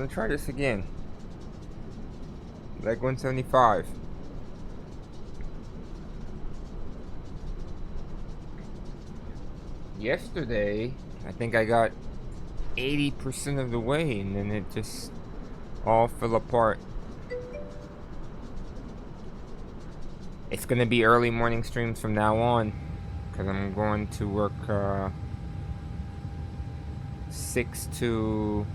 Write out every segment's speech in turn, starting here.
gonna try this again. Leg 175. Yesterday, I think I got 80% of the way, and then it just all fell apart. It's gonna be early morning streams from now on, because I'm going to work 6 to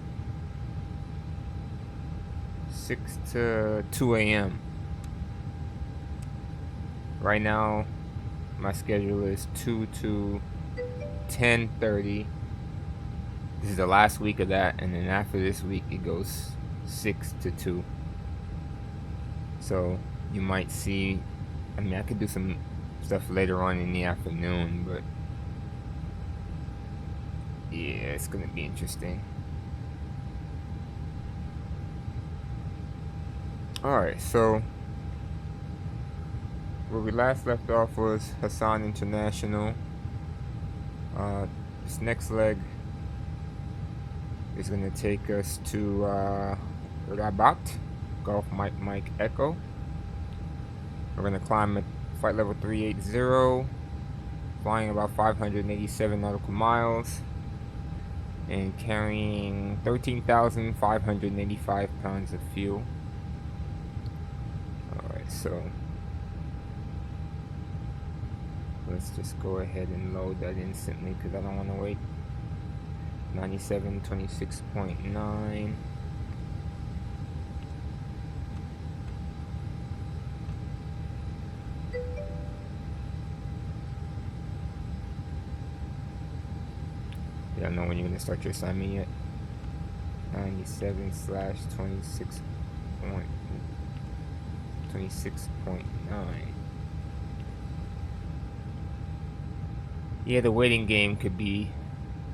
2 a.m. Right now, my schedule is 2 to 10:30. This is the last week of that, and then after this week, it goes 6 to 2. So you might see. I mean, I could do some stuff later on in the afternoon, but yeah, it's gonna be interesting. Alright, so where we last left off was Hassan International. This next leg is gonna take us to Rabat, Golf Mike Echo. We're gonna climb at flight level 380, flying about 587 nautical miles, and carrying 13,585 pounds of fuel. Alright, so let's just go ahead and load that instantly because I don't want to wait. 9726.9. You don't know when you're going to start your assignment yet. 97/26.9. Yeah, the waiting game could be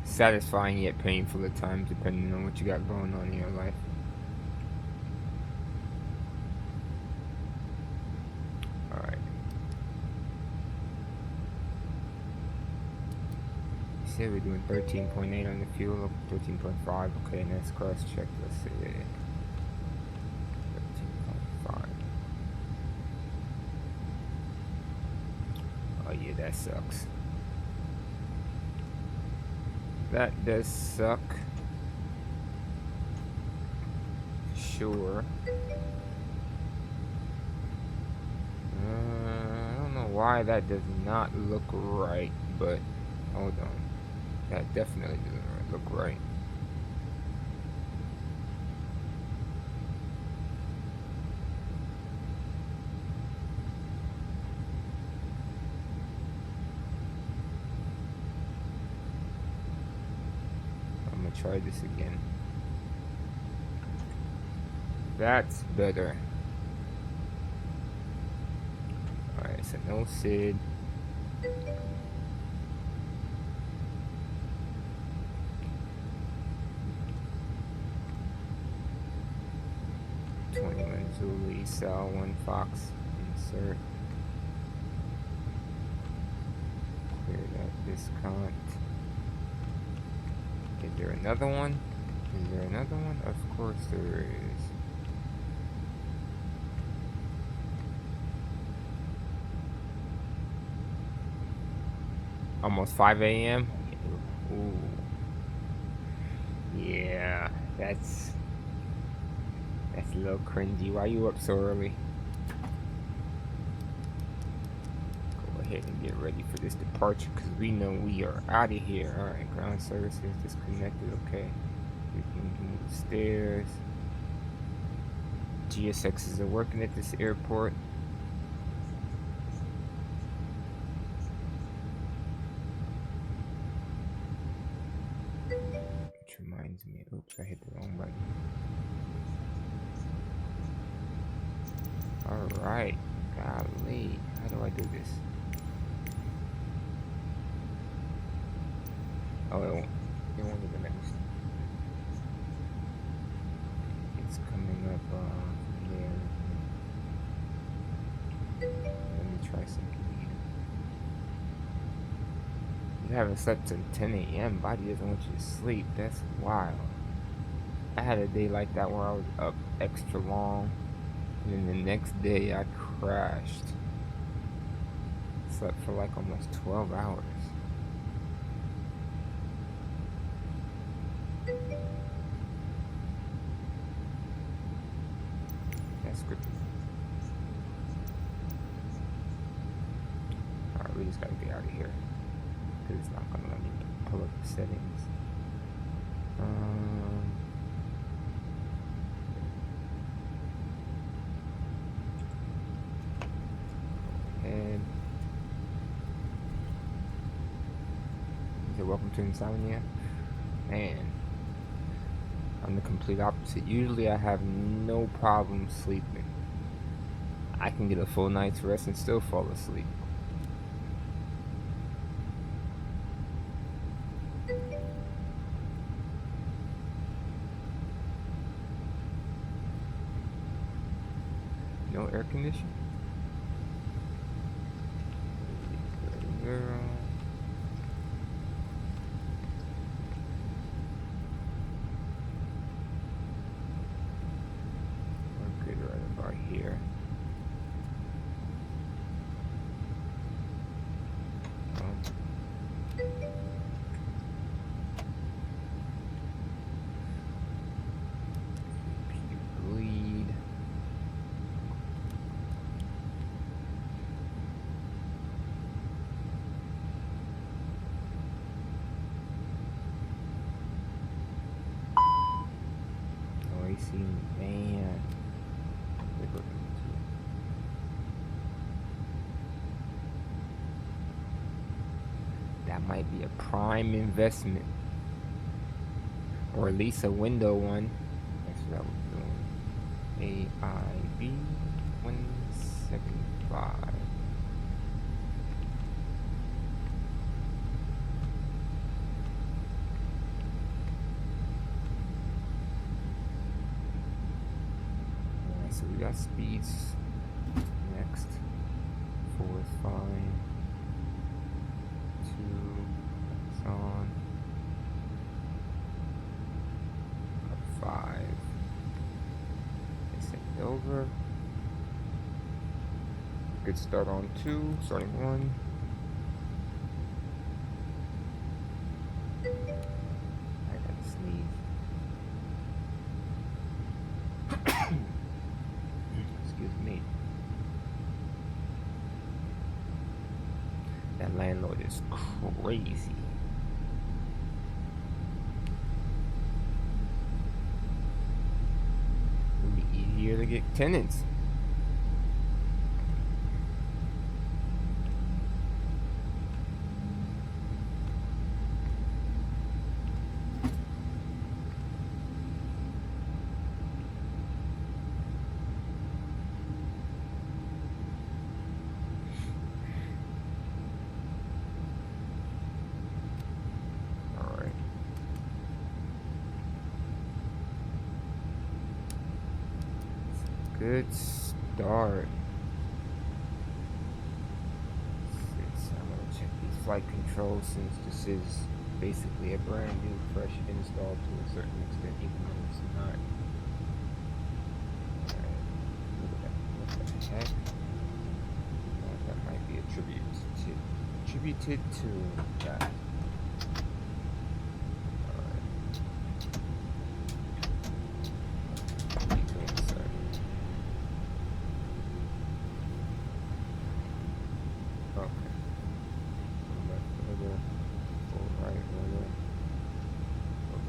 satisfying yet painful at times, depending on what you got going on in your life. Alright. You said we're doing 13.8 on the fuel, 13.5. Okay, let's cross check. Let's see. 13.5. Oh, yeah, that sucks. That does suck. Sure. I don't know why that does not look right, but hold on. That definitely doesn't look right. Try this again. That's better. Alright, so no SID. Zulu, Cell 1 Fox, insert. Clear that discount. Is there another one? Is there another one? Of course there is. Almost 5 a.m. Ooh. Yeah, that's a little cringy. Why are you up so early? Go ahead and get ready for this departure because we know we are out of here. Alright, ground service is disconnected. Okay. We can move the stairs. GSXs are working at this airport. Which reminds me, oops, I hit the wrong button. Alright, golly, how do I do this? Oh, it won't even let me. It's coming up there. Let me try something here. You haven't slept till 10 a.m. Body doesn't want you to sleep. That's wild. I had a day like that where I was up extra long, and then the next day I crashed. Slept for like almost 12 hours. That's good. Alright, we just gotta get out of here, because it's not gonna let me pull up the settings. And welcome to Insomnia. Man, I'm the complete opposite. Usually I have no problem sleeping. I can get a full night's rest and still fall asleep. No air conditioning? Girl. We're good right about here. Bleed. Oh, AC, man. That might be a prime investment, or at least a window one. That's what I was doing. AIB 175. Alright, so we got speeds next. 4 is fine. 2 is on. 5 is over. Good start on 2, starting 1. I gotta sneeze. Excuse me. That landlord is crazy. It'll be easier to get tenants. Good start. I'm gonna check these flight controls since this is basically a brand new, fresh install to a certain extent, even though it's not. What the heck? That might be attributed to that.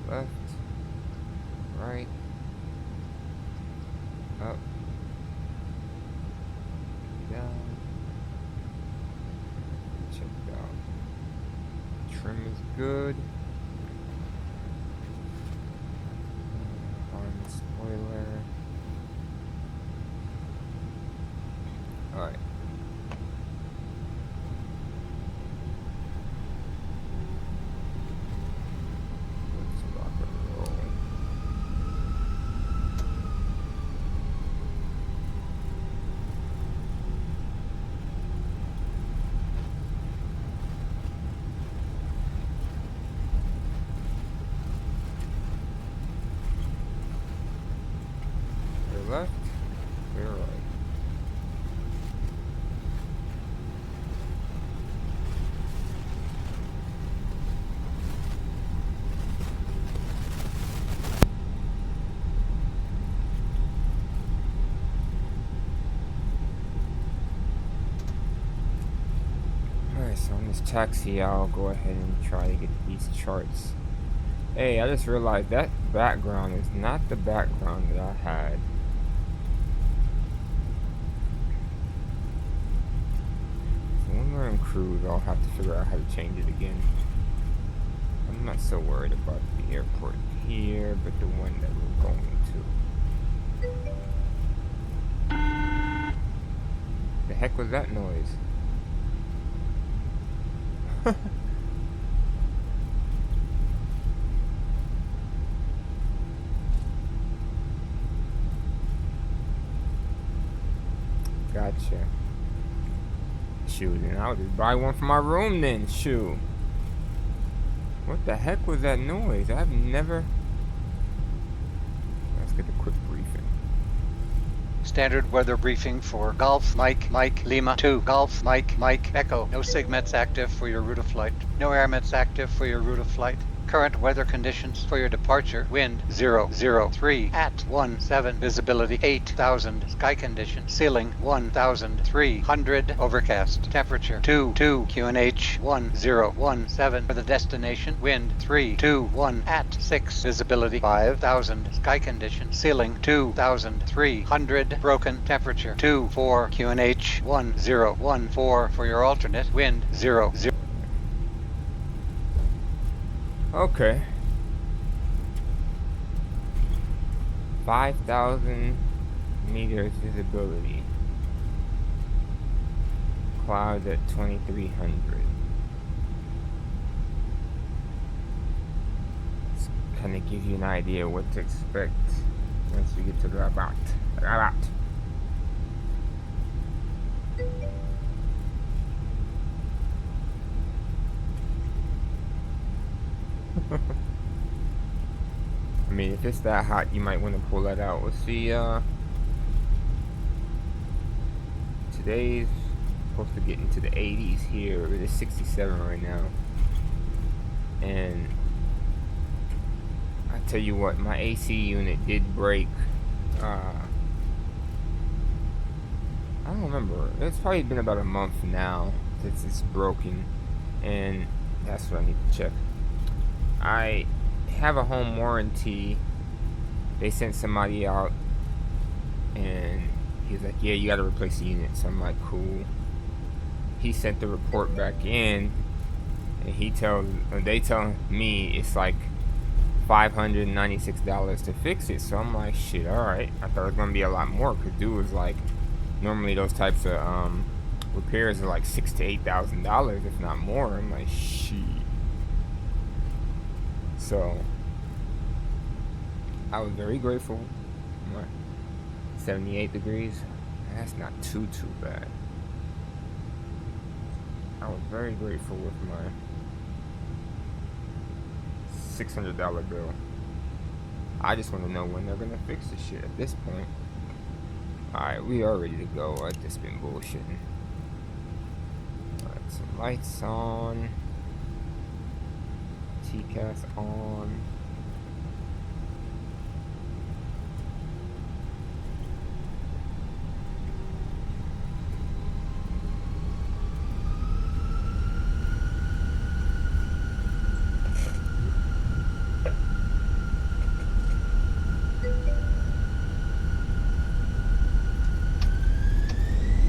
Left, right, up, down. Check it out. Trim is good. On the spoiler. Alright. left, clear right. Alright, so on this taxi, I'll go ahead and try to get these charts. Hey, I just realized that background is not the background that I had. So when we're in cruise, I'll have to figure out how to change it again. I'm not so worried about the airport here, but the one that we're going to. The heck was that noise? Gotcha. Shoot, then I'll just buy one for my room then. Shoot. What the heck was that noise? I've never... Let's get a quick briefing. Standard weather briefing for Golf Mike Lima 2 Golf Mike Echo. No SIGMETs active for your route of flight. No AirMets active for your route of flight. Current weather conditions for your departure. Wind 003 at 17. Visibility 8,000. Sky condition. Ceiling 1,300. Overcast. Temperature 2 QNH 1017. For the destination. Wind 321 at 6. Visibility 5,000. Sky condition. Ceiling 2,300. Broken. Temperature 24 QNH 1014. For your alternate. Wind 00. Okay. 5,000 meters visibility. Clouds at 2,300. It's kind of give you an idea what to expect once you get to the Rabat. I mean, if it's that hot, you might want to pull that out. Let's see, today's supposed to get into the 80s here. It is 67 right now. And I tell you what, my AC unit did break. I don't remember. It's probably been about a month now since it's broken. And that's what I need to check. I have a home warranty. They sent somebody out and he's like, yeah, you gotta replace the unit. So I'm like, cool. He sent the report back in and they tell me it's like $596 to fix it. So I'm like, shit, alright. I thought it was gonna be a lot more because dude was like, normally those types of repairs are like $6,000 to $8,000 if not more. I'm like, shit. So I was very grateful. What, 78 degrees? That's not too bad. I was very grateful with my $600 bill. I just want to know when they're gonna fix this shit at this point. Alright, we are ready to go. I've just been bullshitting. Alright, some lights on. TCAS on.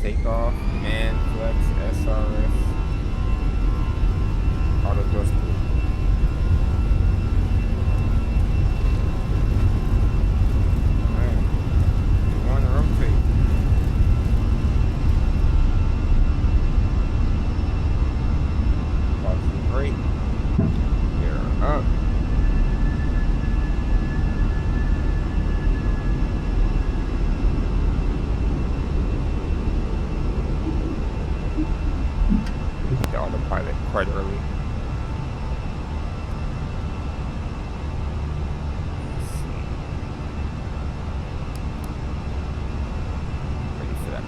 Takeoff, man, flex, SRS, auto thrust. Alright, we want to rotate. Pause the brake. Gear up. The autopilot quite early.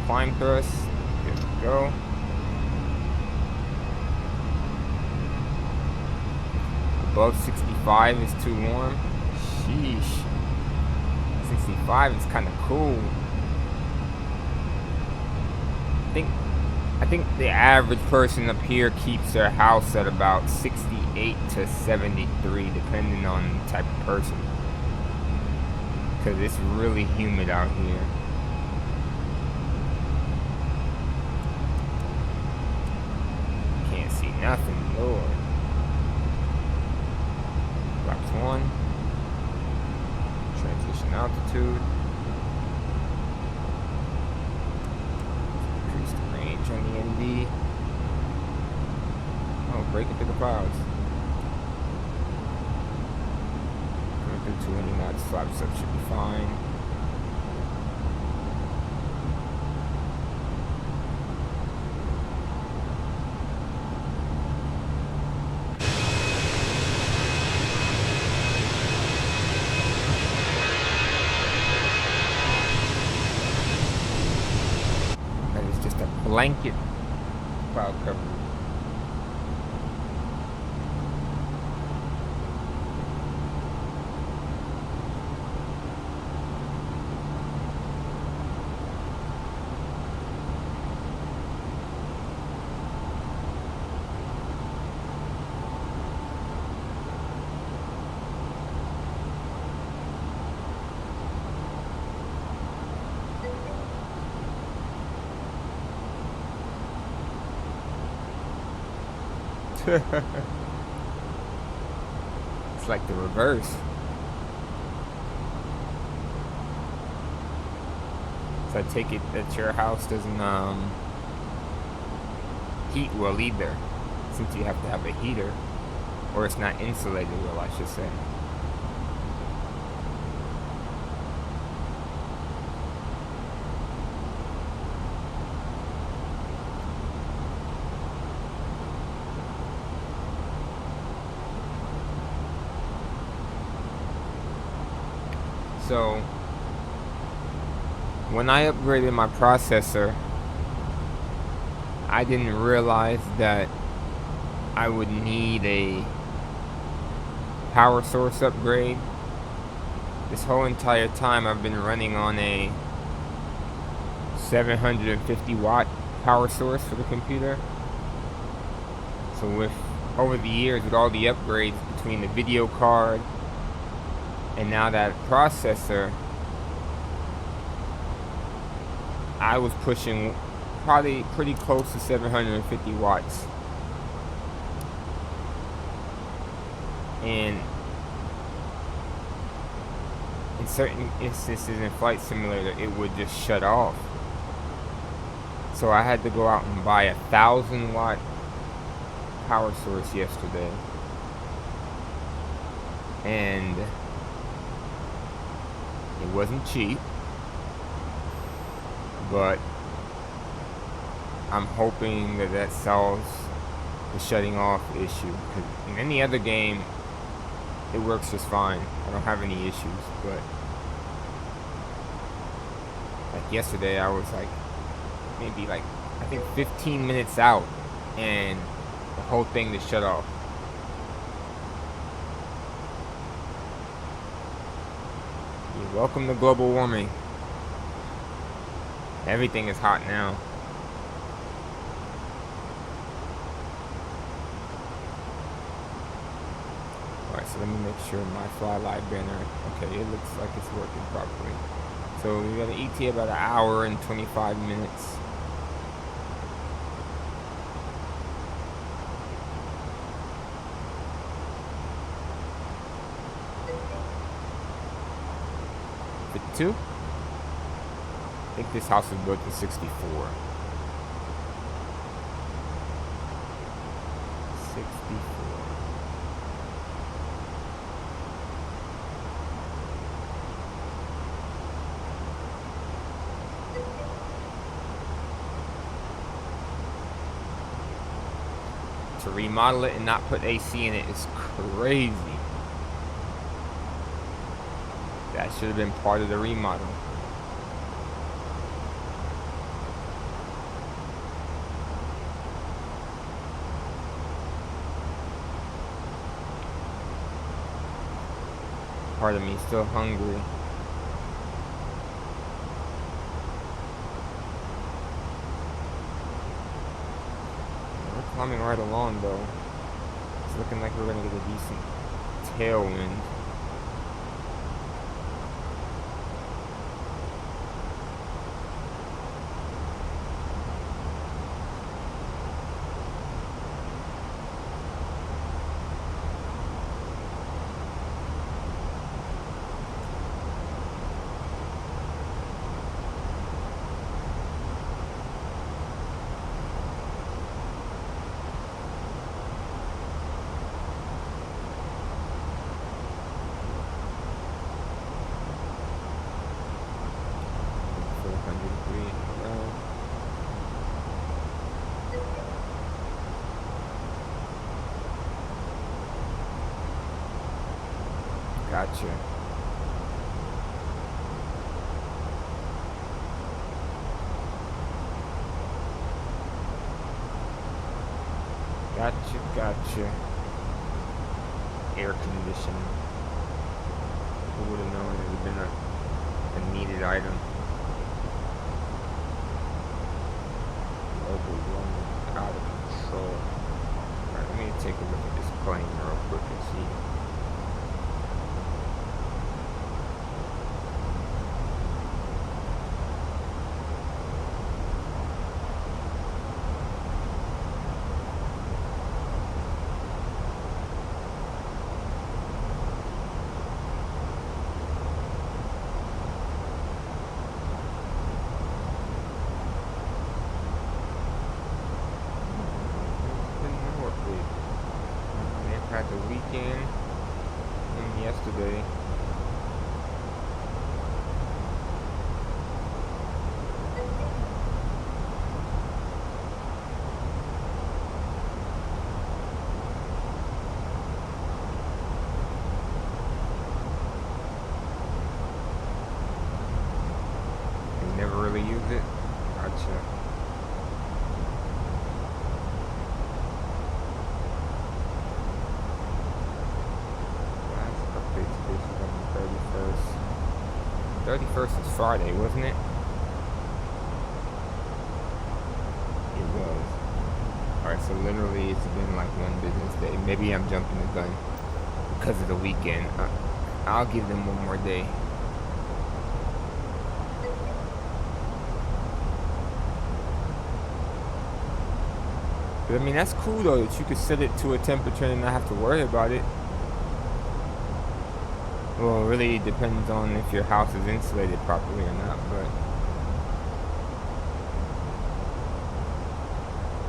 climb thrust. There we go. Above 65 is too warm. Sheesh. 65 is kind of cool. I think the average person up here keeps their house at about 68 to 73, depending on the type of person. Because it's really humid out here. Can't see nothing, Lord. Flaps 1. Transition altitude. Increase the range on the ND. Oh, breaking through the clouds. Going through 200 knots, flaps up should be fine. Blanket cloud cover. It's like the reverse. So I take it that your house doesn't heat well either, since you have to have a heater, or it's not insulated well, I should say. So when I upgraded my processor, I didn't realize that I would need a power source upgrade. This whole entire time I've been running on a 750 watt power source for the computer. So with over the years, with all the upgrades between the video card and now that processor, I was pushing probably pretty close to 750 watts. And in certain instances in Flight Simulator, it would just shut off. So I had to go out and buy a 1,000 watt power source yesterday. And it wasn't cheap, but I'm hoping that that solves the shutting off issue. 'Cause in any other game, it works just fine. I don't have any issues, but like yesterday, I was like maybe like I think 15 minutes out, and the whole thing just shut off. Welcome to global warming. Everything is hot now. Alright, so let me make sure my fly live banner. Okay, it looks like it's working properly. So we got an ETA about an hour and 25 minutes. Two? I think this house was built in 64. 64. To remodel it and not put AC in it is crazy. That should have been part of the remodel. part of me is still hungry. We're climbing right along though. It's looking like we're gonna get a decent tailwind. Gotcha. Gotcha. Air conditioning. Who would have known it would have been a needed item? Overwhelming, out of control. Alright, let me take a look at this plane real quick and see. Had the weekend and yesterday. You never really use it? Gotcha. Last update to this is on the 31st. 31st is Friday, wasn't it? It was. Alright, so literally it's been like one business day. Maybe I'm jumping the gun because of the weekend. I'll give them one more day. But I mean, that's cool though, that you could set it to a temperature and not have to worry about it. Well, it really depends on if your house is insulated properly or not, but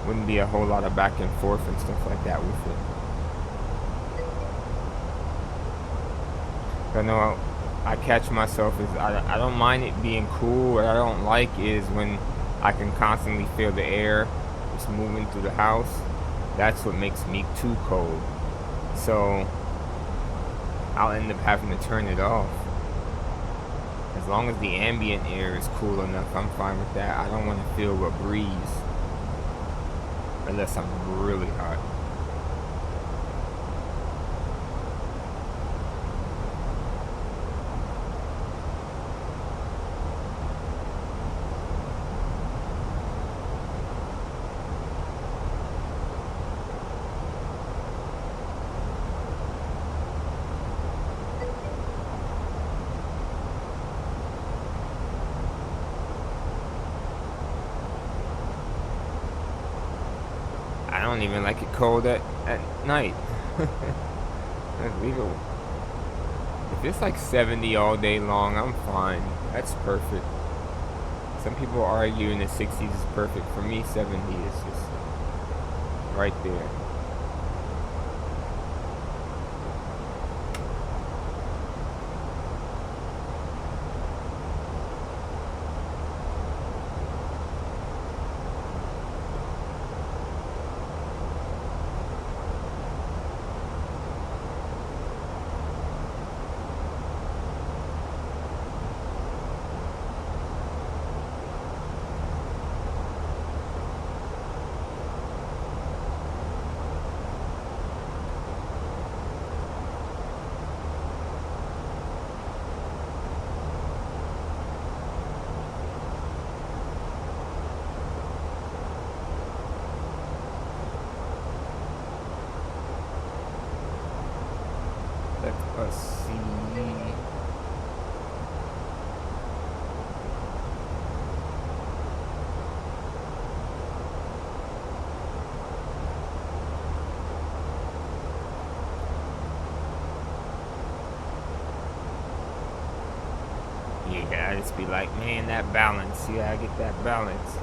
wouldn't be a whole lot of back and forth and stuff like that with it. I know I catch myself is I don't mind it being cool. What I don't like is when I can constantly feel the air just moving through the house. That's what makes me too cold. So I'll end up having to turn it off. As long as the ambient air is cool enough, I'm fine with that. I don't want to feel a breeze unless I'm really hot. I don't even like it cold at night. Leave it. If it's like 70 all day long, I'm fine. That's perfect. Some people argue in the 60s is perfect. For me, 70 is just right there. I just be like, man, that balance. Yeah, I get that balance.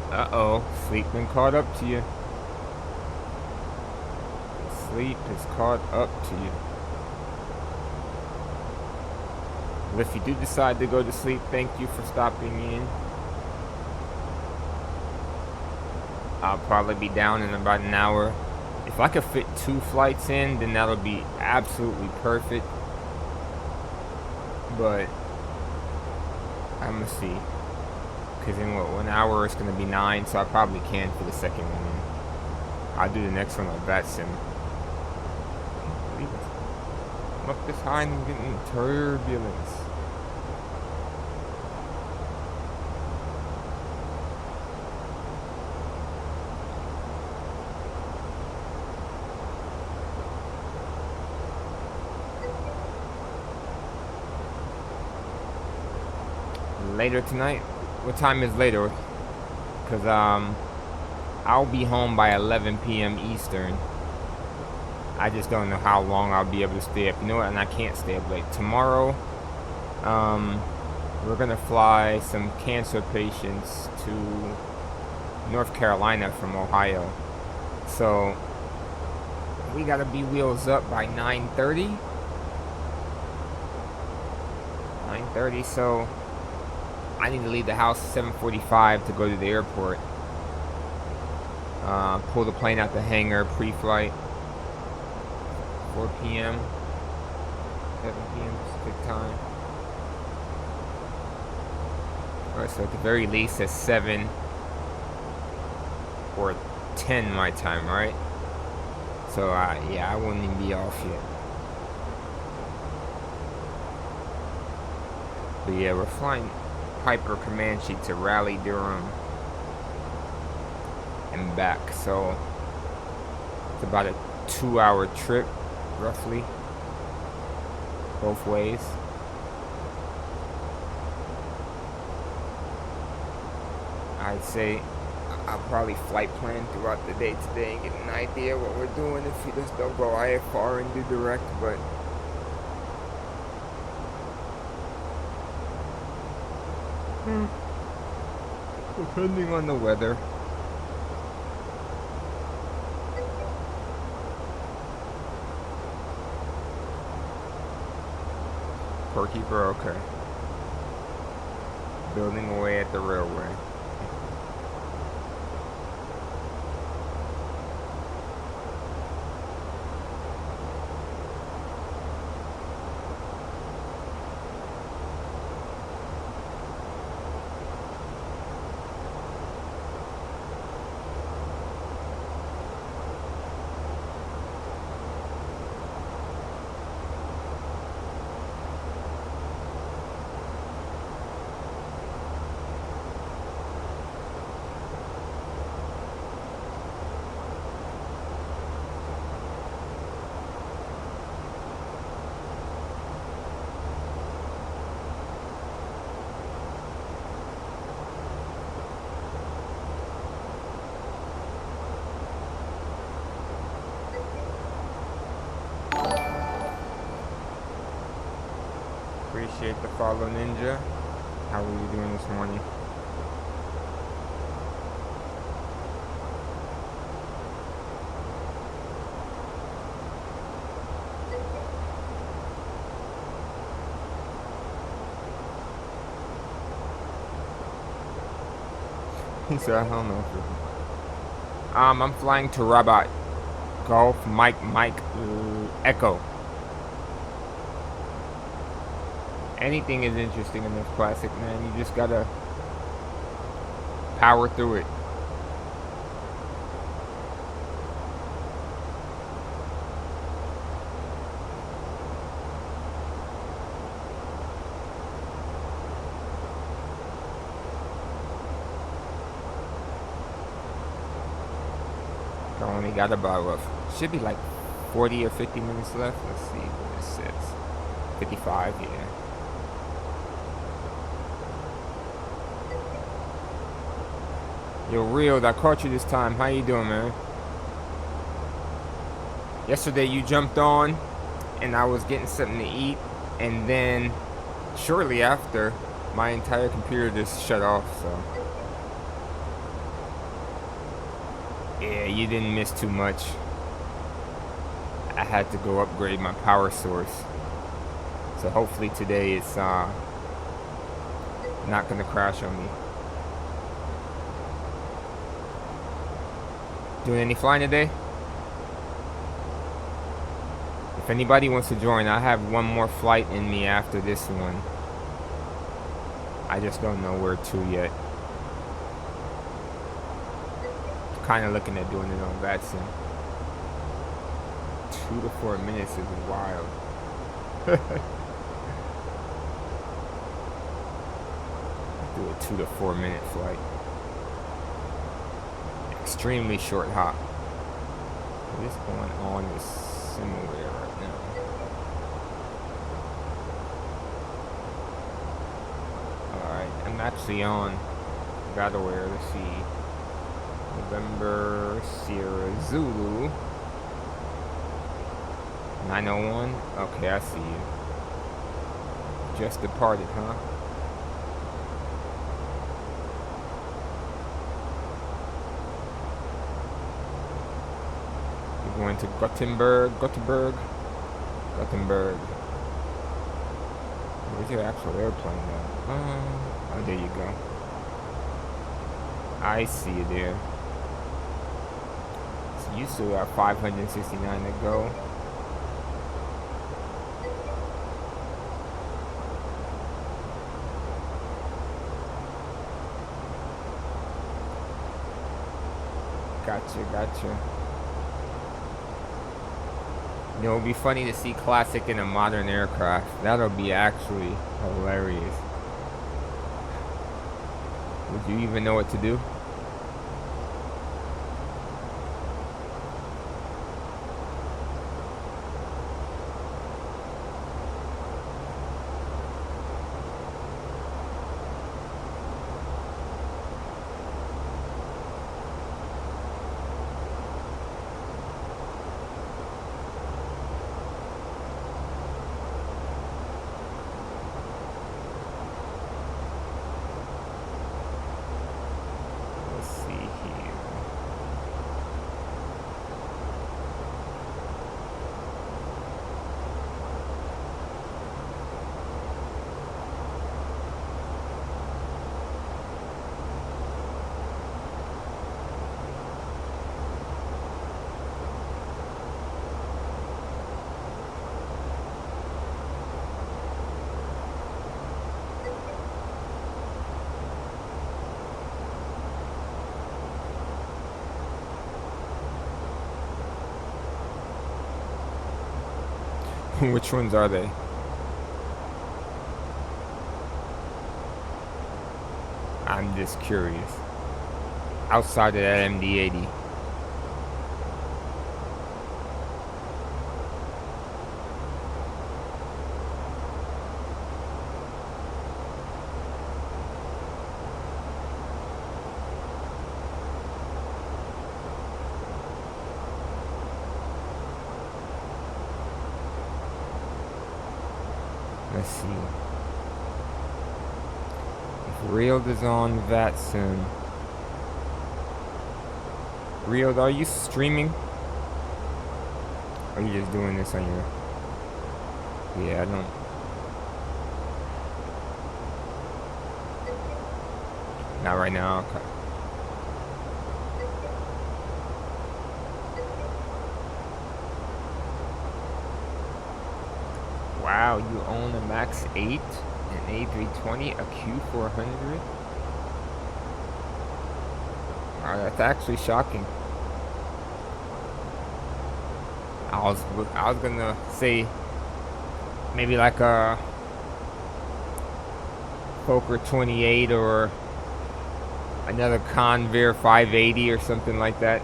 Uh-oh, sleep been caught up to you. Sleep is caught up to you. But if you do decide to go to sleep, thank you for stopping in. I'll probably be down in about an hour. If I could fit 2 flights in, then that'll be absolutely perfect. But I'm gonna see. Because in what, 1 hour it's gonna be 9, so I probably can for the second one in. I'll do the next one on that sim. I'm up this high and I'm getting turbulence. Later tonight? What time is later? Because I'll be home by 11 p.m. Eastern. I just don't know how long I'll be able to stay up. You know what? And I can't stay up late. Tomorrow, we're gonna fly some cancer patients to North Carolina from Ohio. So we gotta be wheels up by 9:30. 9:30. So I need to leave the house at 7:45 to go to the airport. Pull the plane out the hangar pre-flight. 4 p.m. 7 p.m. Pacific time. Alright, so at the very least at 7 or 10 my time, right? So yeah, I won't even be off yet. But yeah, we're flying Piper Comanche to Raleigh, Durham and back, so it's about a 2-hour trip roughly both ways. I'd say I'll probably flight plan throughout the day today and get an idea what we're doing if we just don't go IFR and do direct, but depending on the weather. Keeper, okay. Building away at the railway. Appreciate the follow, Ninja. How are you doing this morning? He said, I don't know. I'm flying to Rabat. Golf, Mike, Echo. Anything is interesting in this classic, man. You just gotta power through it. I only got about what should be like 40 or 50 minutes left. Let's see what it says. 55, yeah. Yo, Real, I caught you this time. How you doing, man? Yesterday you jumped on, and I was getting something to eat, and then shortly after, my entire computer just shut off, so. Yeah, you didn't miss too much. I had to go upgrade my power source. So hopefully today it's not gonna crash on me. Doing any flying today? If anybody wants to join, I have one more flight in me after this one. I just don't know where to yet. Kind of looking at doing it on Vatsim. 2 to 4 minutes is wild. Do a 2 to 4 minute flight. Extremely short hop. What is going on is similar right now. Alright, I'm actually on Battleware. Let's see. November Sierra Zulu 901. Okay, I see you. Just departed, huh? You're going to Gothenburg. Where's your actual airplane though? Oh, there you go. I see you there. So you still got 569 to go. Gotcha. You know, it would be funny to see Classic in a modern aircraft. That'll be actually hilarious. Would you even know what to do? Which ones are they? I'm just curious. Outside of that MD-80. Let's see. If Reeled is on Vatsim. Reeled, are you streaming? Or are you just doing this on your... Yeah, I don't... Not right now, okay. Wow, you own a Max 8, an A320, a Q400? Wow, that's actually shocking. I was gonna say maybe like a Fokker 28 or another Convair 580 or something like that.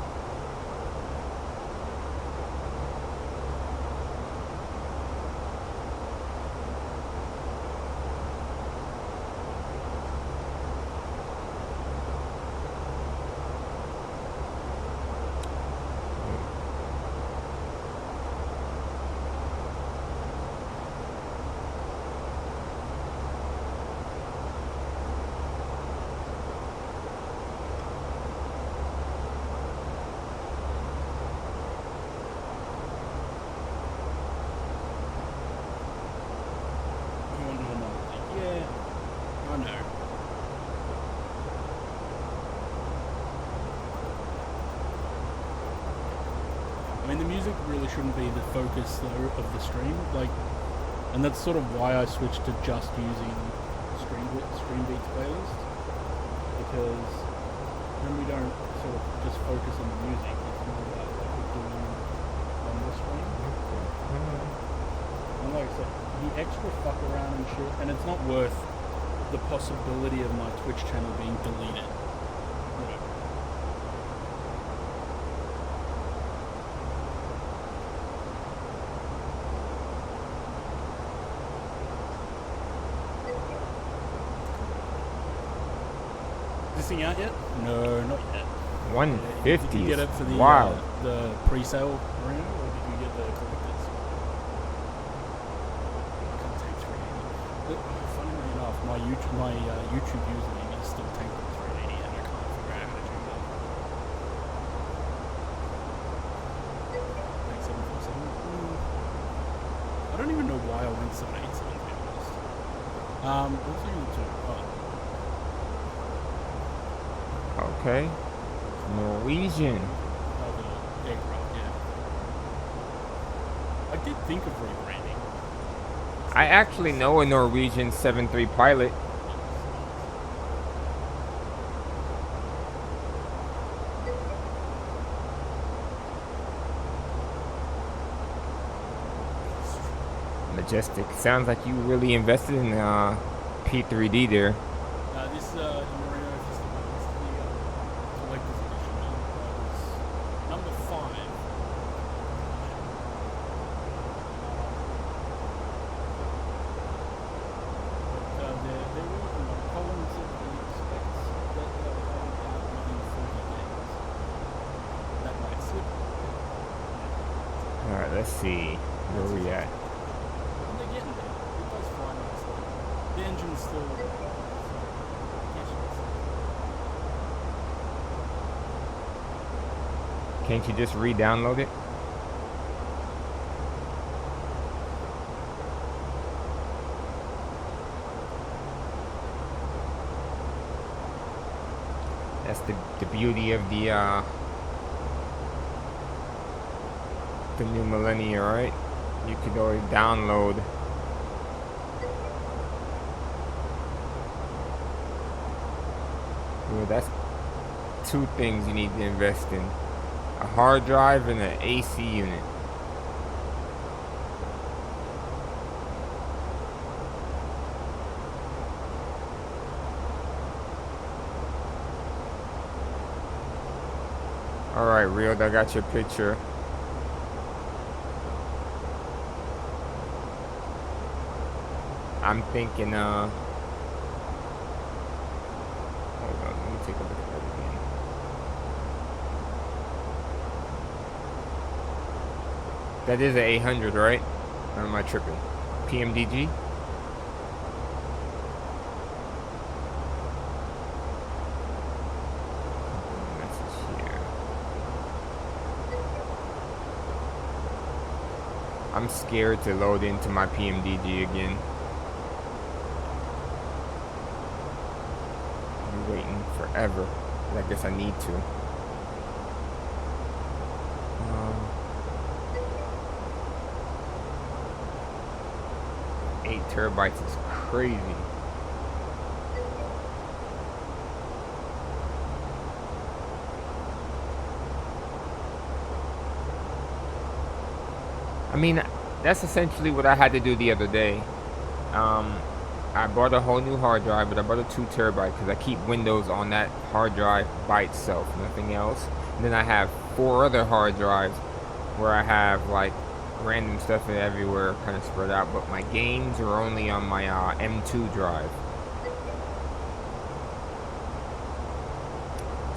Shouldn't be the focus though of the stream, like, and that's sort of why I switched to just using stream beats playlist, because then we don't sort of just focus on the music, it's more about what we're doing on the stream. And like I said, the extra fuck around and shit, and it's not worth the possibility of my Twitch channel being deleted. Out yet? No, not yet. 150. Did you get it for the the pre-sale arena, or did you get the collectors? Funnily enough, my YouTube username is still Tank380, and I can't figure out how to change that. Thanks 747. I don't even know why I went 787, to be honest. What's the two? Okay. Norwegian. The aircraft, yeah. I did think of rebranding. I actually know a Norwegian 7.3 pilot. Majestic. Sounds like you really invested in P3D there. This Marino Festival is the collector's edition. It's number 5. But they're working on Colin said that he expects that they'll have it out within 40 days. That might slip. Alright, let's see. Where are we at? And they're getting there. It does fly nicely. The engine's still... Can't you just re-download it? That's the beauty of the new millennia, right? You could always download that's 2 things you need to invest in. A hard drive and an AC unit. Alright, Real, I got your picture. I'm thinking, hold on, let me take a look at that again. That is an 800, right? Or am I tripping? PMDG? Message here. I'm scared to load into my PMDG again. I'm waiting forever, but I guess I need to. 8 terabytes is crazy. I mean, that's essentially what I had to do the other day. I bought a whole new hard drive, but I bought a 2 terabyte because I keep Windows on that hard drive by itself, nothing else. And then I have 4 other hard drives where I have like random stuff everywhere, kind of spread out. But my games are only on my M2 drive.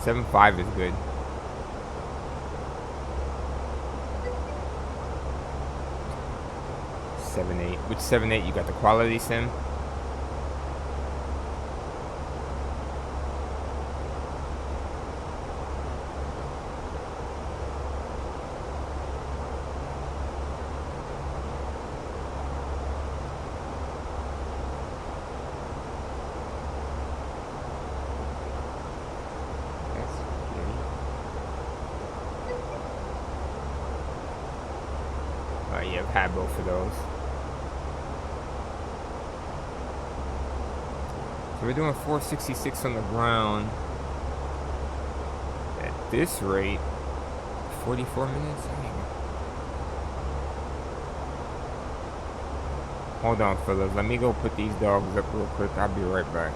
7.5 is good. .8. Which 7.8 you got? The quality sim? Yeah, I've had both of those. So we're doing 466 on the ground. At this rate, 44 minutes? Hold on, fellas. Let me go put these dogs up real quick. I'll be right back.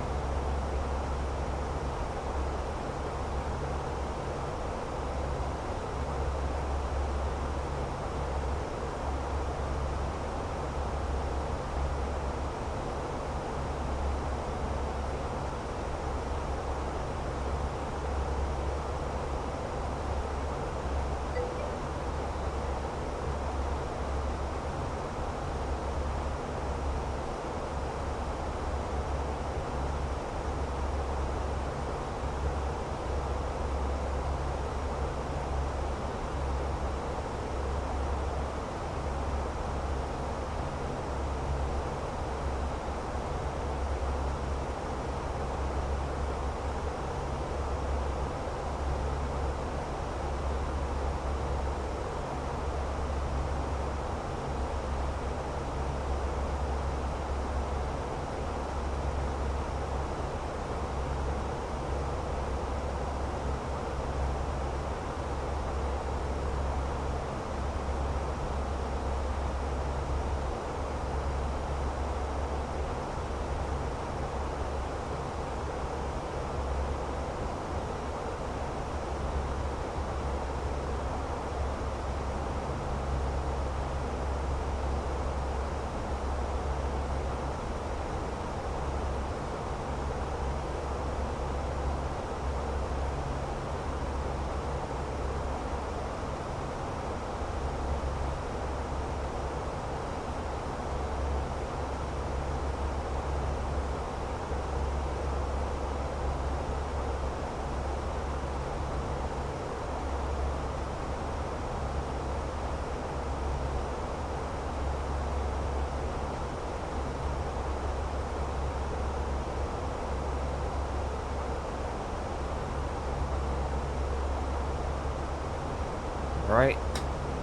Alright.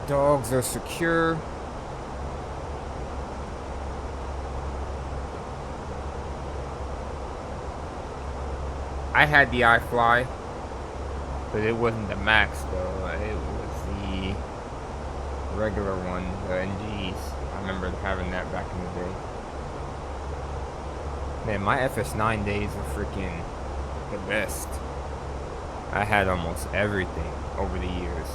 Dogs are secure. I had the iFly, but it wasn't the Max though. It was the regular one, the NGs. I remember having that back in the day. Man, my FS9 days were freaking the best. I had almost everything over the years.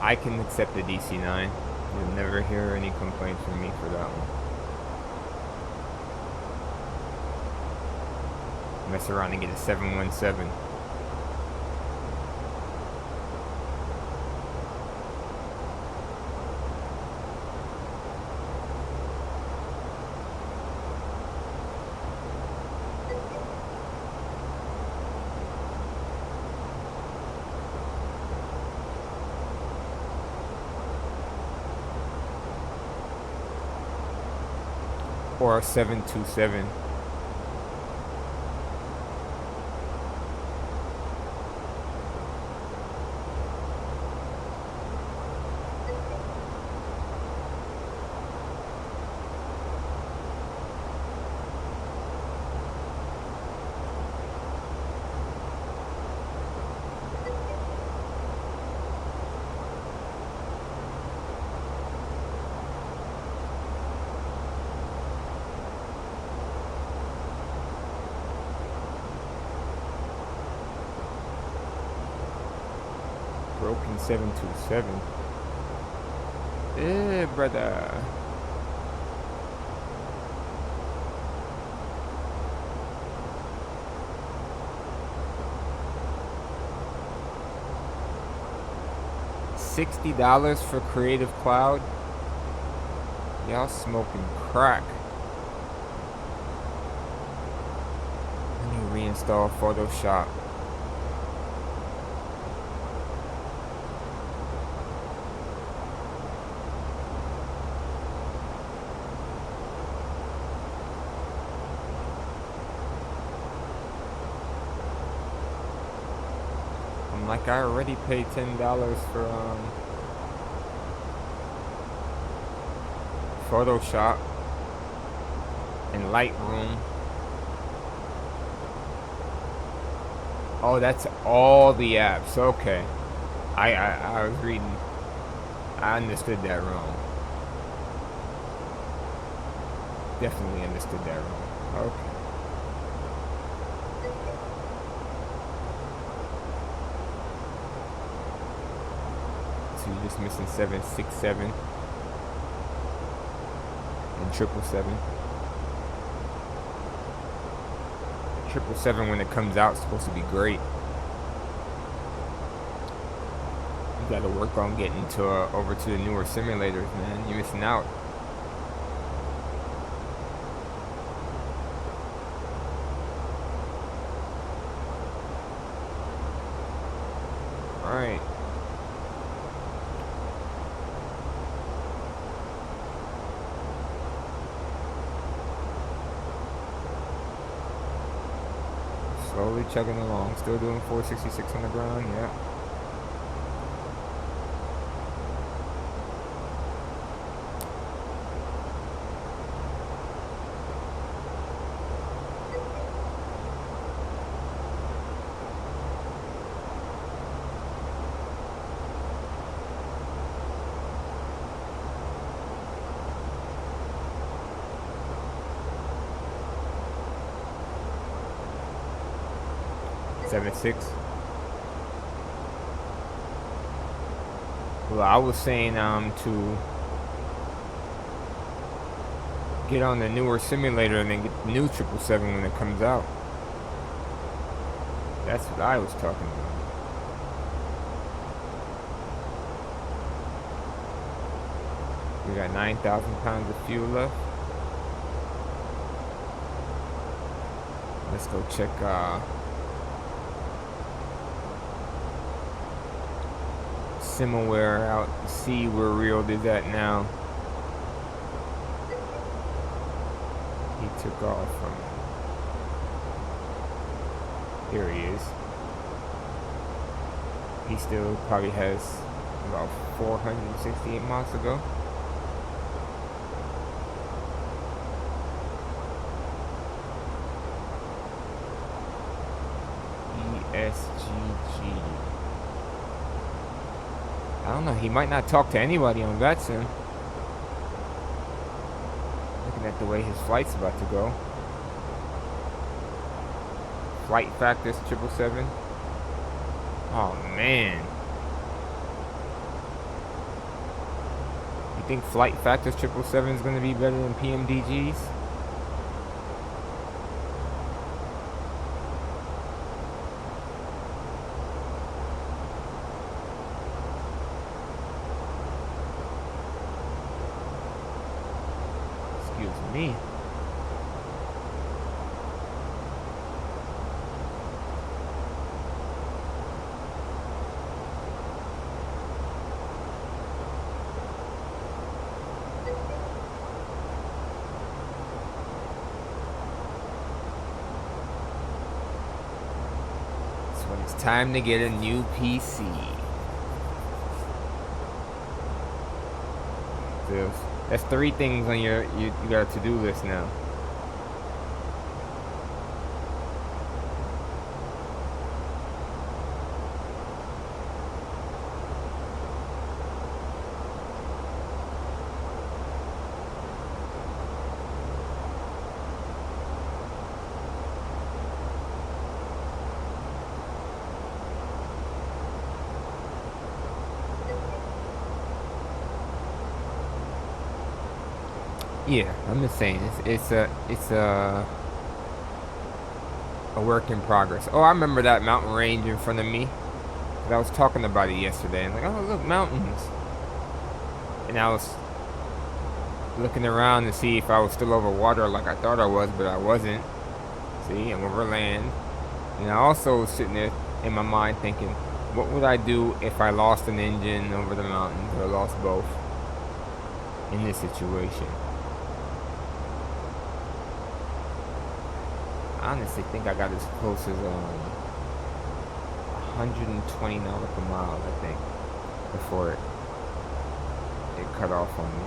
I can accept the DC-9. You'll never hear any complaints from me for that one. Mess around and get a 717. Or a 727. Broken 727. Eh, brother. $60 for Creative Cloud? Y'all smoking crack. I need to reinstall Photoshop. Like I already paid $10 for Photoshop and Lightroom. Oh, that's all the apps. Okay, I was reading. I understood that wrong. Definitely understood that wrong. Okay. You're just missing 767 and 777. 777 when it comes out is supposed to be great. You gotta work on getting to over to the newer simulators, man. You're missing out. All right. Slowly chugging along. Still doing 466 on the ground. Yeah. Seven six. Well, I was saying to get on the newer simulator and then get the new 777 when it comes out. That's what I was talking about. We got 9,000 pounds of fuel left. Let's go check Simaware out, see where Real is at now. He took off from, here he is. He still probably has about 468 miles to go. ESGG. I don't know, he might not talk to anybody on that sim. Looking at the way his flight's about to go. Flight factors 777. Oh man. think Flight Factors 777 is going to be better than PMDGs? Excuse me. When it's time to get a new PC. So that's 3 things on you got a to-do list now. Yeah, I'm just saying it's a work in progress. Oh, I remember that mountain range in front of me. I was talking about it yesterday. And like, oh look, mountains. And I was looking around to see if I was still over water like I thought I was, but I wasn't. See, I'm over land. And I also was sitting there in my mind thinking, what would I do if I lost an engine over the mountains or lost both in this situation? I honestly think I got as close as 120 nautical miles, I think, before it cut off on me.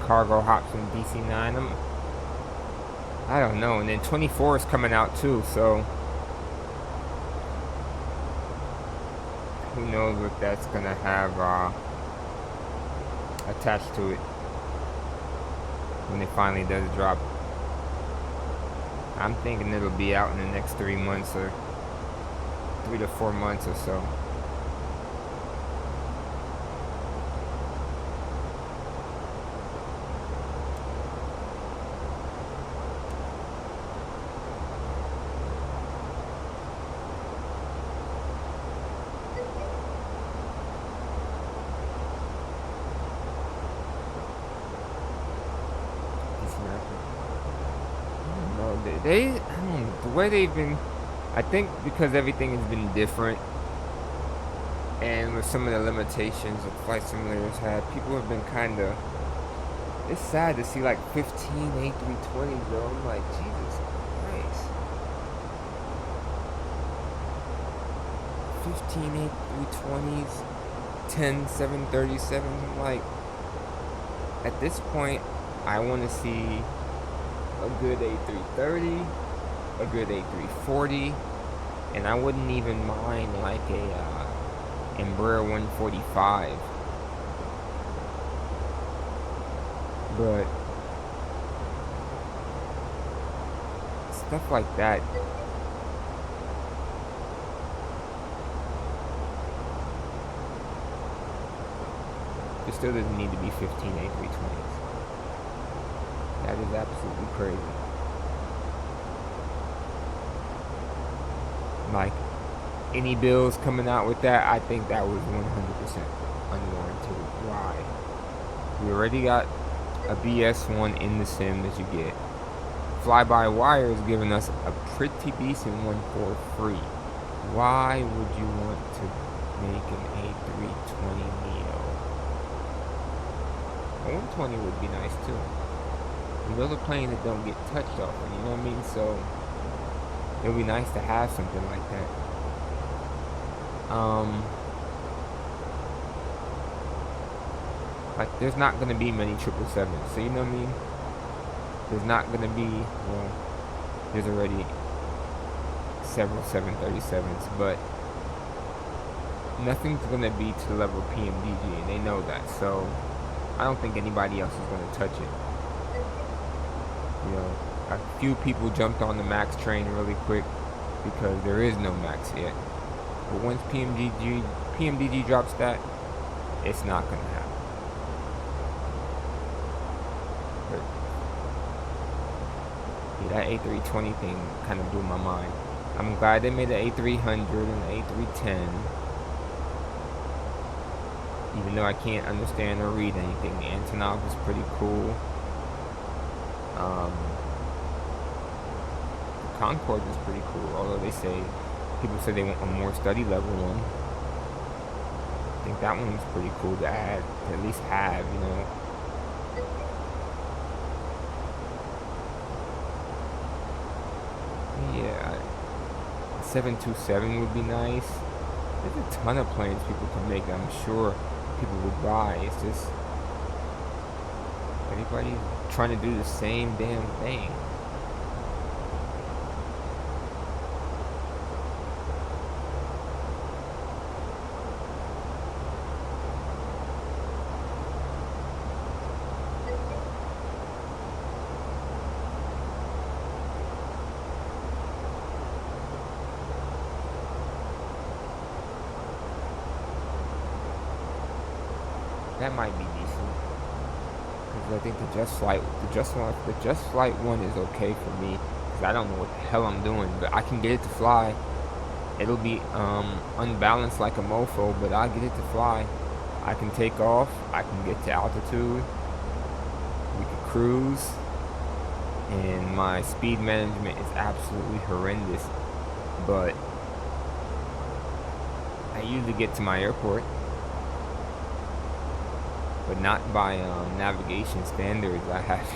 Cargo hops in DC9. I don't know. And then 24 is coming out too, so who knows what that's gonna have attached to it when it finally does drop. I'm thinking it'll be out in the next 3 months or 3 to 4 months or so. The way they've been, I think because everything has been different and with some of the limitations that flight simulators had, people have been kind of, it's sad to see like 15 A320s though. I'm like, Jesus Christ. 15 A320s, 10 737s. I'm like, at this point, I want to see a good A330, a good A340, and I wouldn't even mind like a Embraer 145. But stuff like that, there still doesn't need to be 15 A320s. That is absolutely crazy. Like any bills coming out with that, I think that was 100% unwarranted. Why? We already got a BS1 in the sim that you get. Fly-by-wire is giving us a pretty decent one for free. Why would you want to make an A320 Neo? A 120 would be nice too. Those are planes that don't get touched often, you know what I mean? So it would be nice to have something like that. Like there's not gonna be many 777s, so you know what I mean? There's not gonna be, well, there's already several 737s, but nothing's gonna be to the level of PMDG, and they know that. So I don't think anybody else is gonna touch it. You know, a few people jumped on the Max train really quick because there is no Max yet. But once PMDG drops that, it's not gonna happen. But yeah, that A320 thing kind of blew my mind. I'm glad they made the A300 and the A310. Even though I can't understand or read anything, the Antonov is pretty cool. The Concorde is pretty cool, although people say they want a more study level one. I think that one's pretty cool to add, to at least have, you know. Yeah, 727 would be nice. There's a ton of planes people can make that I'm sure people would buy. It's just everybody's trying to do the same damn thing. That might be decent, because I think the Just Flight one is okay for me, because I don't know what the hell I'm doing, but I can get it to fly. It'll be unbalanced like a mofo, but I'll get it to fly. I can take off, I can get to altitude, we can cruise, and my speed management is absolutely horrendous, but I usually get to my airport. But not by navigation standards. I have to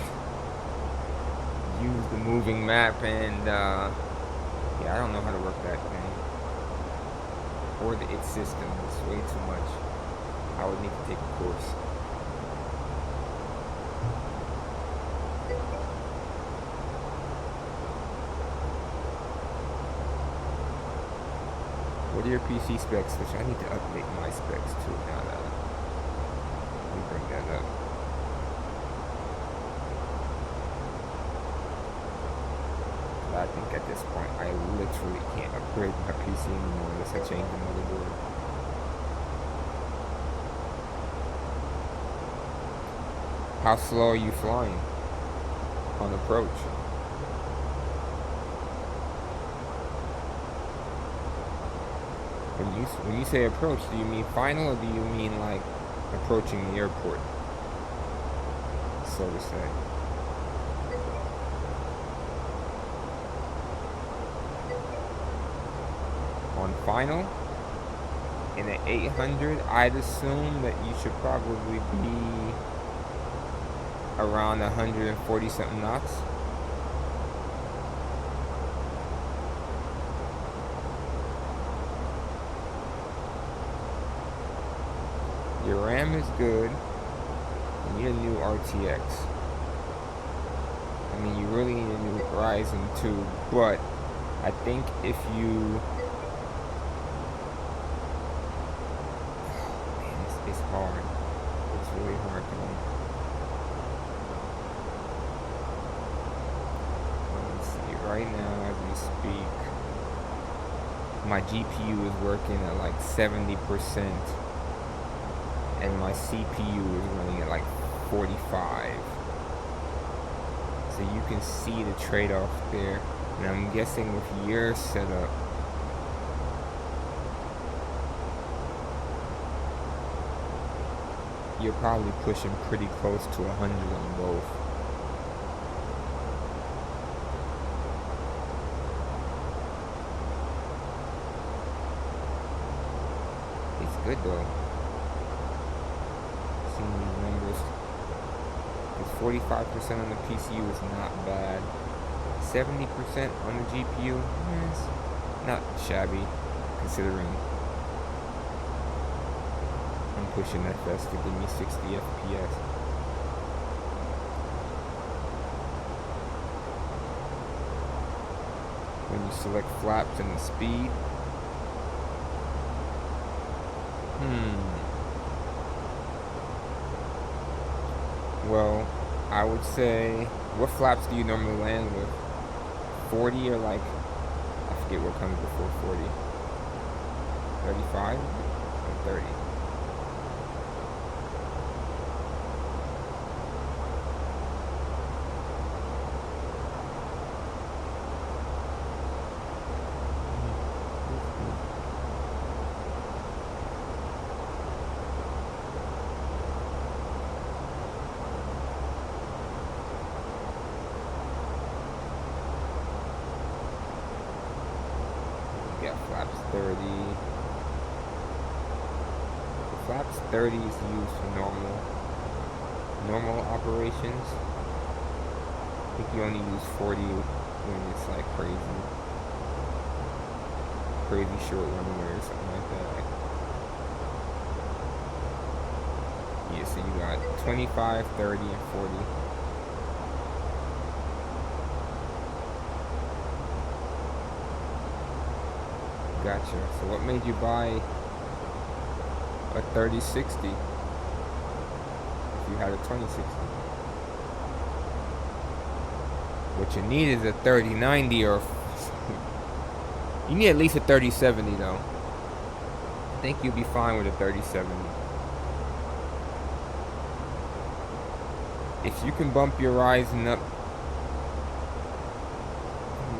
use the moving map, and yeah, I don't know how to work that thing or its system. It's way too much. I would need to take a course. What are your PC specs? Which I need to update my specs too now that. Bring that up. But I think at this point I literally can't upgrade my PC anymore unless I change the motherboard. How slow are you flying on approach? When you say approach, do you mean final or do you mean like approaching the airport, so to say? On final, in an 800, I'd assume that you should probably be around 140 something knots. Your RAM is good. You need a new RTX. I mean, you really need a new Ryzen 2, but I think if you... Oh, man, it's hard. It's really hard to me. Let me see. Right now, as we speak, my GPU is working at like 70%. And my CPU is running at like 45. So you can see the trade-off there. And I'm guessing with your setup, you're probably pushing pretty close to 100 on both. It's good though. Seeing these numbers. Because 45% on the PCU is not bad. 70% on the GPU, it's not shabby, considering I'm pushing FS to give me 60 FPS. When you select flaps and the speed, well, I would say, what flaps do you normally land with? 40 or like, I forget what comes before 40. 35 or 30? Got flaps 30. The flaps 30 is used for normal operations. I think you only use 40 when it's like crazy short runway or something like that. Yeah, so you got 25, 30, and 40. Gotcha. So what made you buy a 3060 if you had a 2060? What you need is a 3090 or you need at least a 3070 though. I think you'll be fine with a 3070. If you can bump your Ryzen up,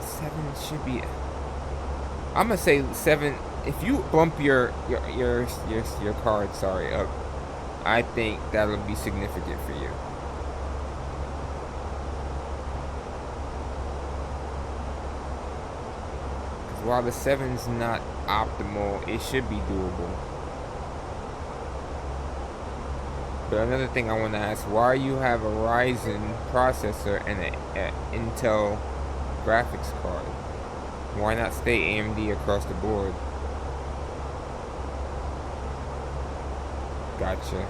7 should be. I'm gonna say 7. If you bump your card, sorry, up, I think that'll be significant for you. Because while the 7's not optimal, it should be doable. But another thing I want to ask, why you have a Ryzen processor and an Intel graphics card? Why not stay AMD across the board? Gotcha.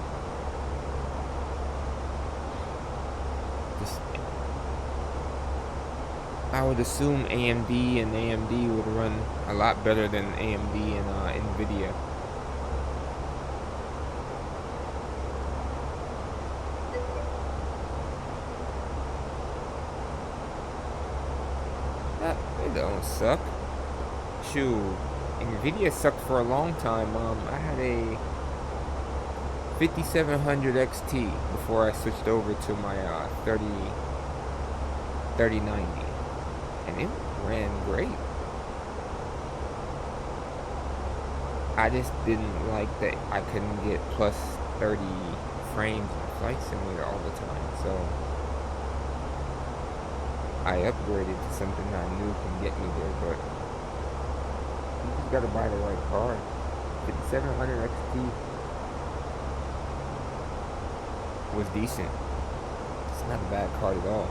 I would assume AMD would run a lot better than AMD and NVIDIA. They don't suck. Shoot, NVIDIA sucked for a long time. I had a 5700 XT before I switched over to my 3090, and it ran great. I just didn't like that I couldn't get plus 30 frames in Flight Simulator all the time, so I upgraded to something I knew can get me there, but you just gotta buy the right card. 5700 XT was decent. It's not a bad card at all.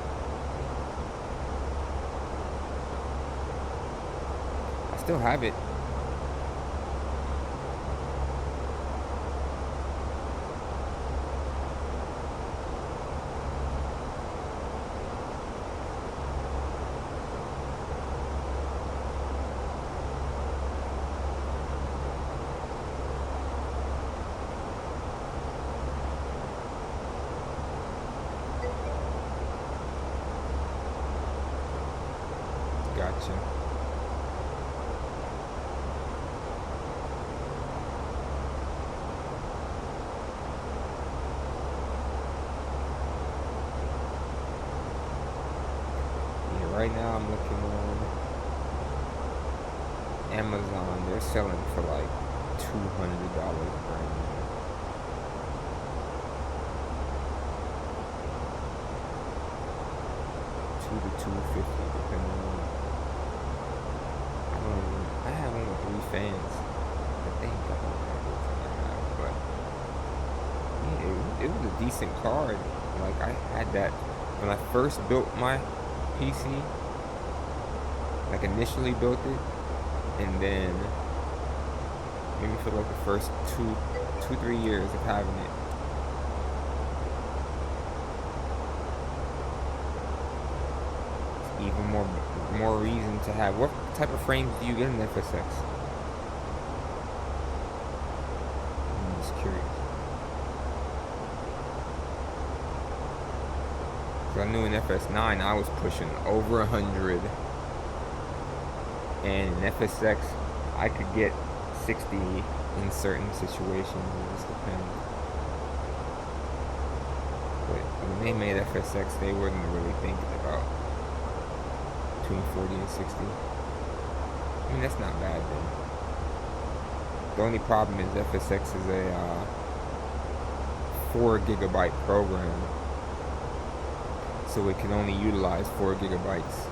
I still have it. Gotcha. Yeah, right now I'm looking on Amazon. They're selling for like $200 brand new. to 250, depending on. I don't know. I have one with 3 fans. I think I don't remember which one I have, but yeah, it was a decent card. Like I had that when I first built my PC. Like initially built it, and then maybe for like the first 3 years of having it. It's even more reason to have. What type of frames do you get in FSX? I'm just curious. 'Cause I knew in FS9 I was pushing over 100. And in FSX, I could get 60 in certain situations. It just depends. But when they made FSX, they wasn't really thinking about between 40 and 60. I mean, that's not bad then. The only problem is FSX is a 4 gigabyte program, so it can only utilize 4 gigabytes.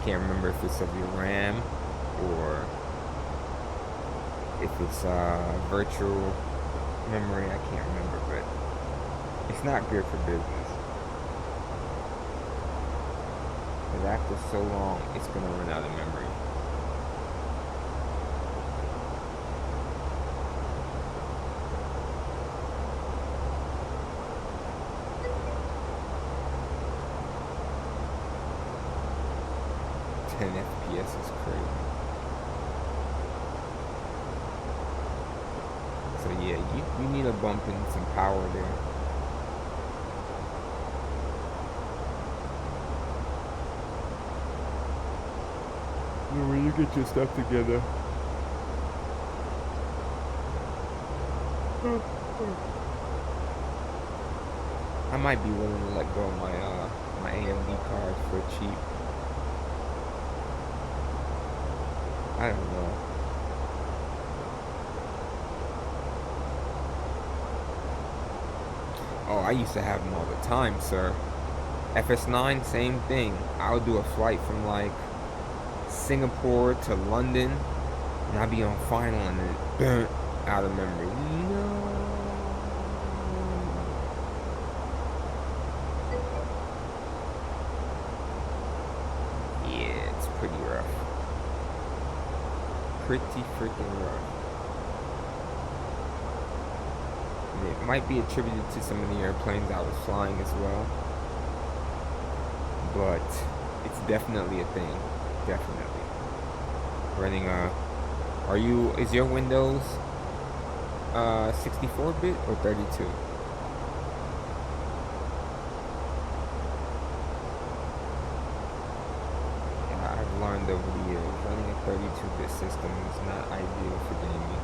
Can't remember if it's of your RAM or if it's virtual memory. I can't remember, but it's not good for business. Because after so long, it's gonna run out of memory. FPS is crazy. So yeah, you need a bump in some power there. When you get your stuff together. I might be willing to let go of my AMD cards for cheap. I don't know. Oh, I used to have them all the time, sir. FS9, same thing. I would do a flight from like Singapore to London, and I'd be on final and then out of memory. No. Yeah, it's pretty rough. Pretty freaking rough. And it might be attributed to some of the airplanes I was flying as well, but it's definitely a thing. Definitely. Running is your Windows 64-bit or 32? I've learned over the years, running a 32-bit system is not ideal for gaming.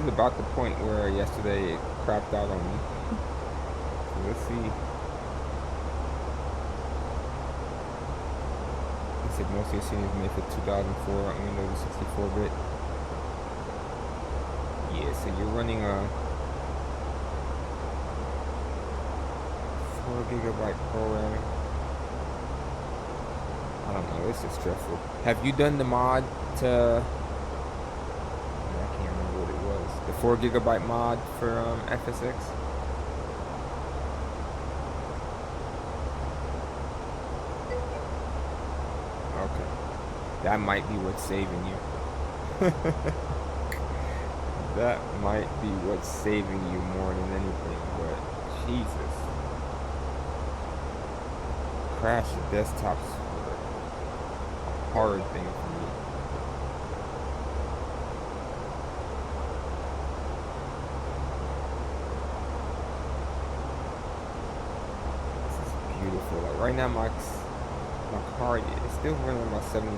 at about the point where yesterday it crapped out on me. So let's see. He said most of your scenes made for 2004 on Windows 64-bit. Yeah, so you're running a 4 GB program. I don't know, this is stressful. Have you done the mod to... I can't remember what it was. The 4 GB mod for FSX? Okay. That might be what's saving you. That might be what's saving you more than anything, but Jesus. Crash the desktops were a hard thing for me. This is beautiful. Like right now my car is still running about 70%.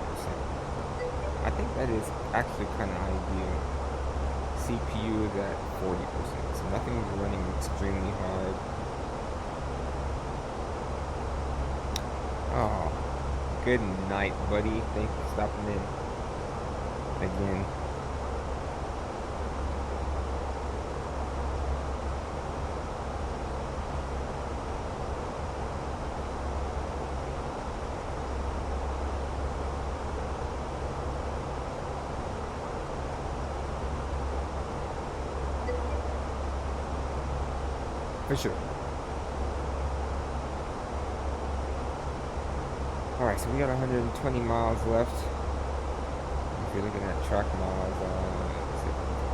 I think that is actually kind of ideal. CPU is at 40%, so nothing's running extremely hard. Oh, good night, buddy. Thanks for stopping in again. For sure. Alright, so we got 120 miles left. If you're looking at track miles,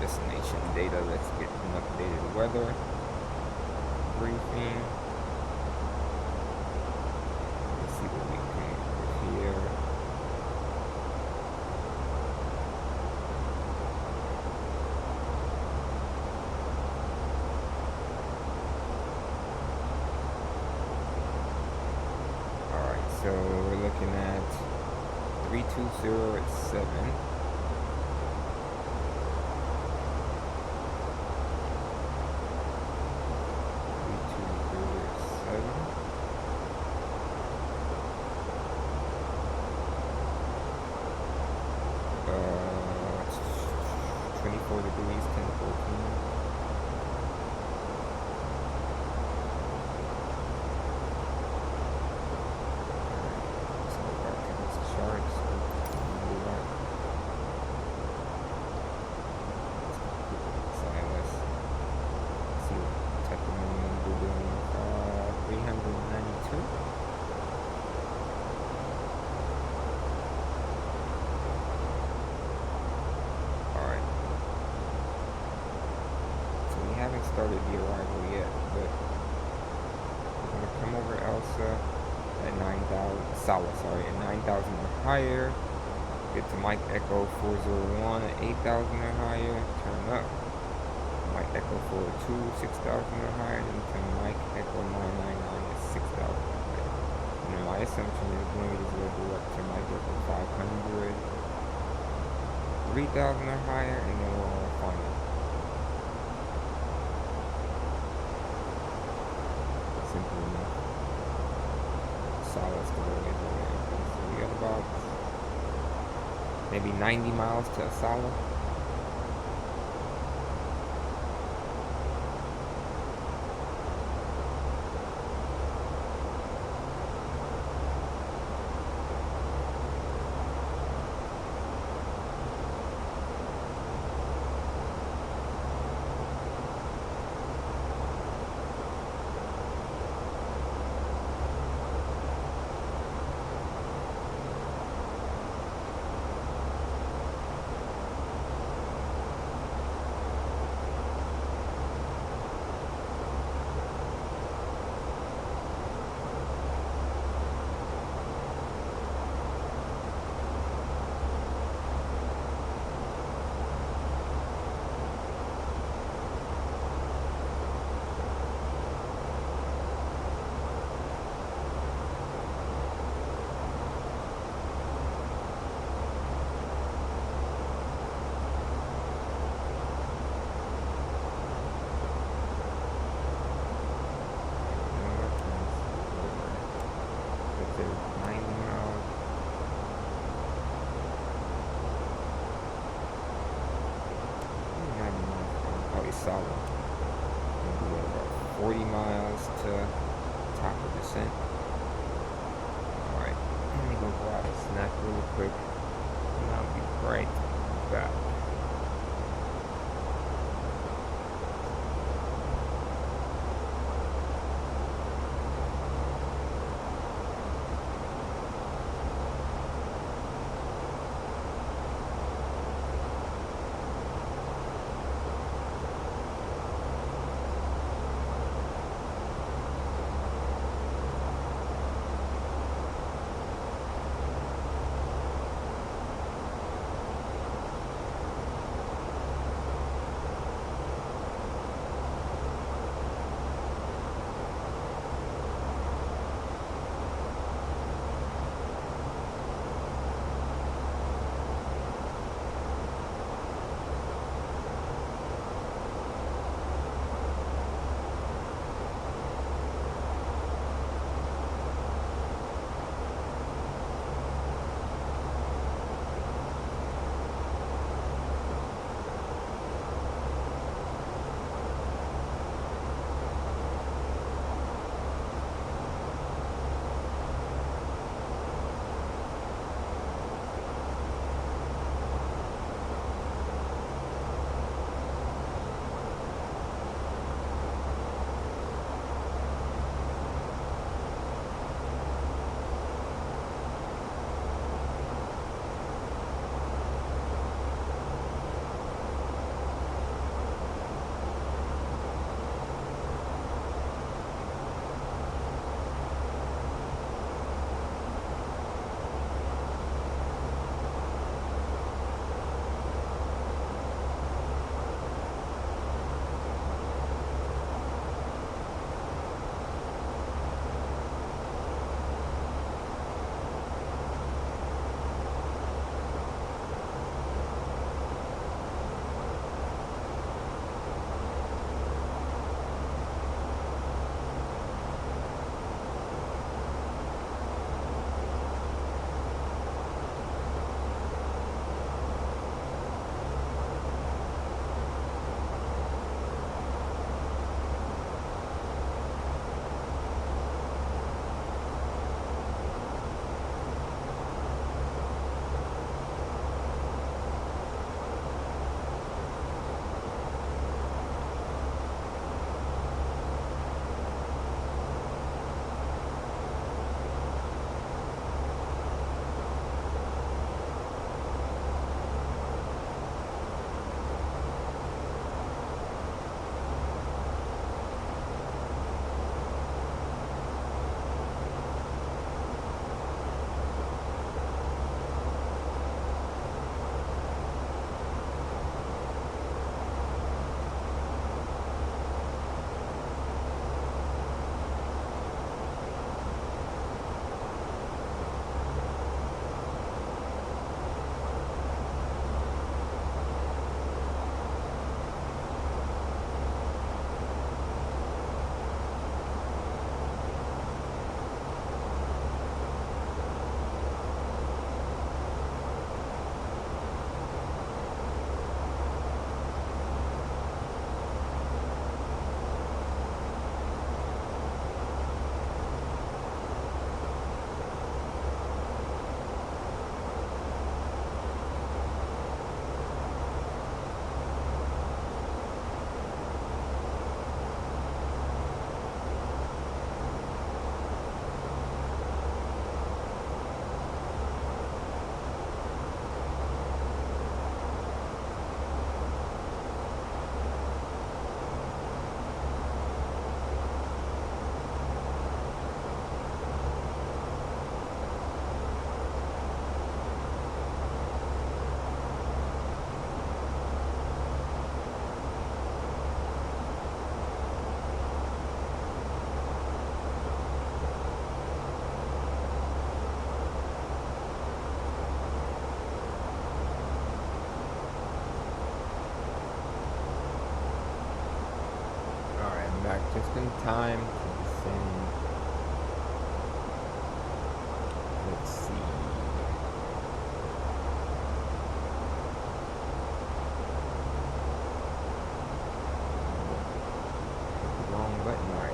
destination data, let's get an updated weather briefing. Let's see what we can do here. So we're looking at 320 at 7. 320 at 7. 24 degrees, 10-14. Started the arrival yet, but we're gonna come over Elsa at 9,000, Sala, sorry, at 9,000 or higher. Get to Mike Echo 401 at 8,000 or higher. Turn up. Mike Echo 402, 6,000 or higher. Then to Mike Echo 999 at 6,000 or higher. And then my assumption is Wingate is going to go up to Mike Echo 500, 3,000 or higher, and then we'll find it. Simple enough. Solid stability. So we got about maybe 90 miles to Asala. 40 miles to top of descent. Alright, let me go grab a snack really quick, and I'll be right back. Back just in time to descend. Let's see. Wrong button.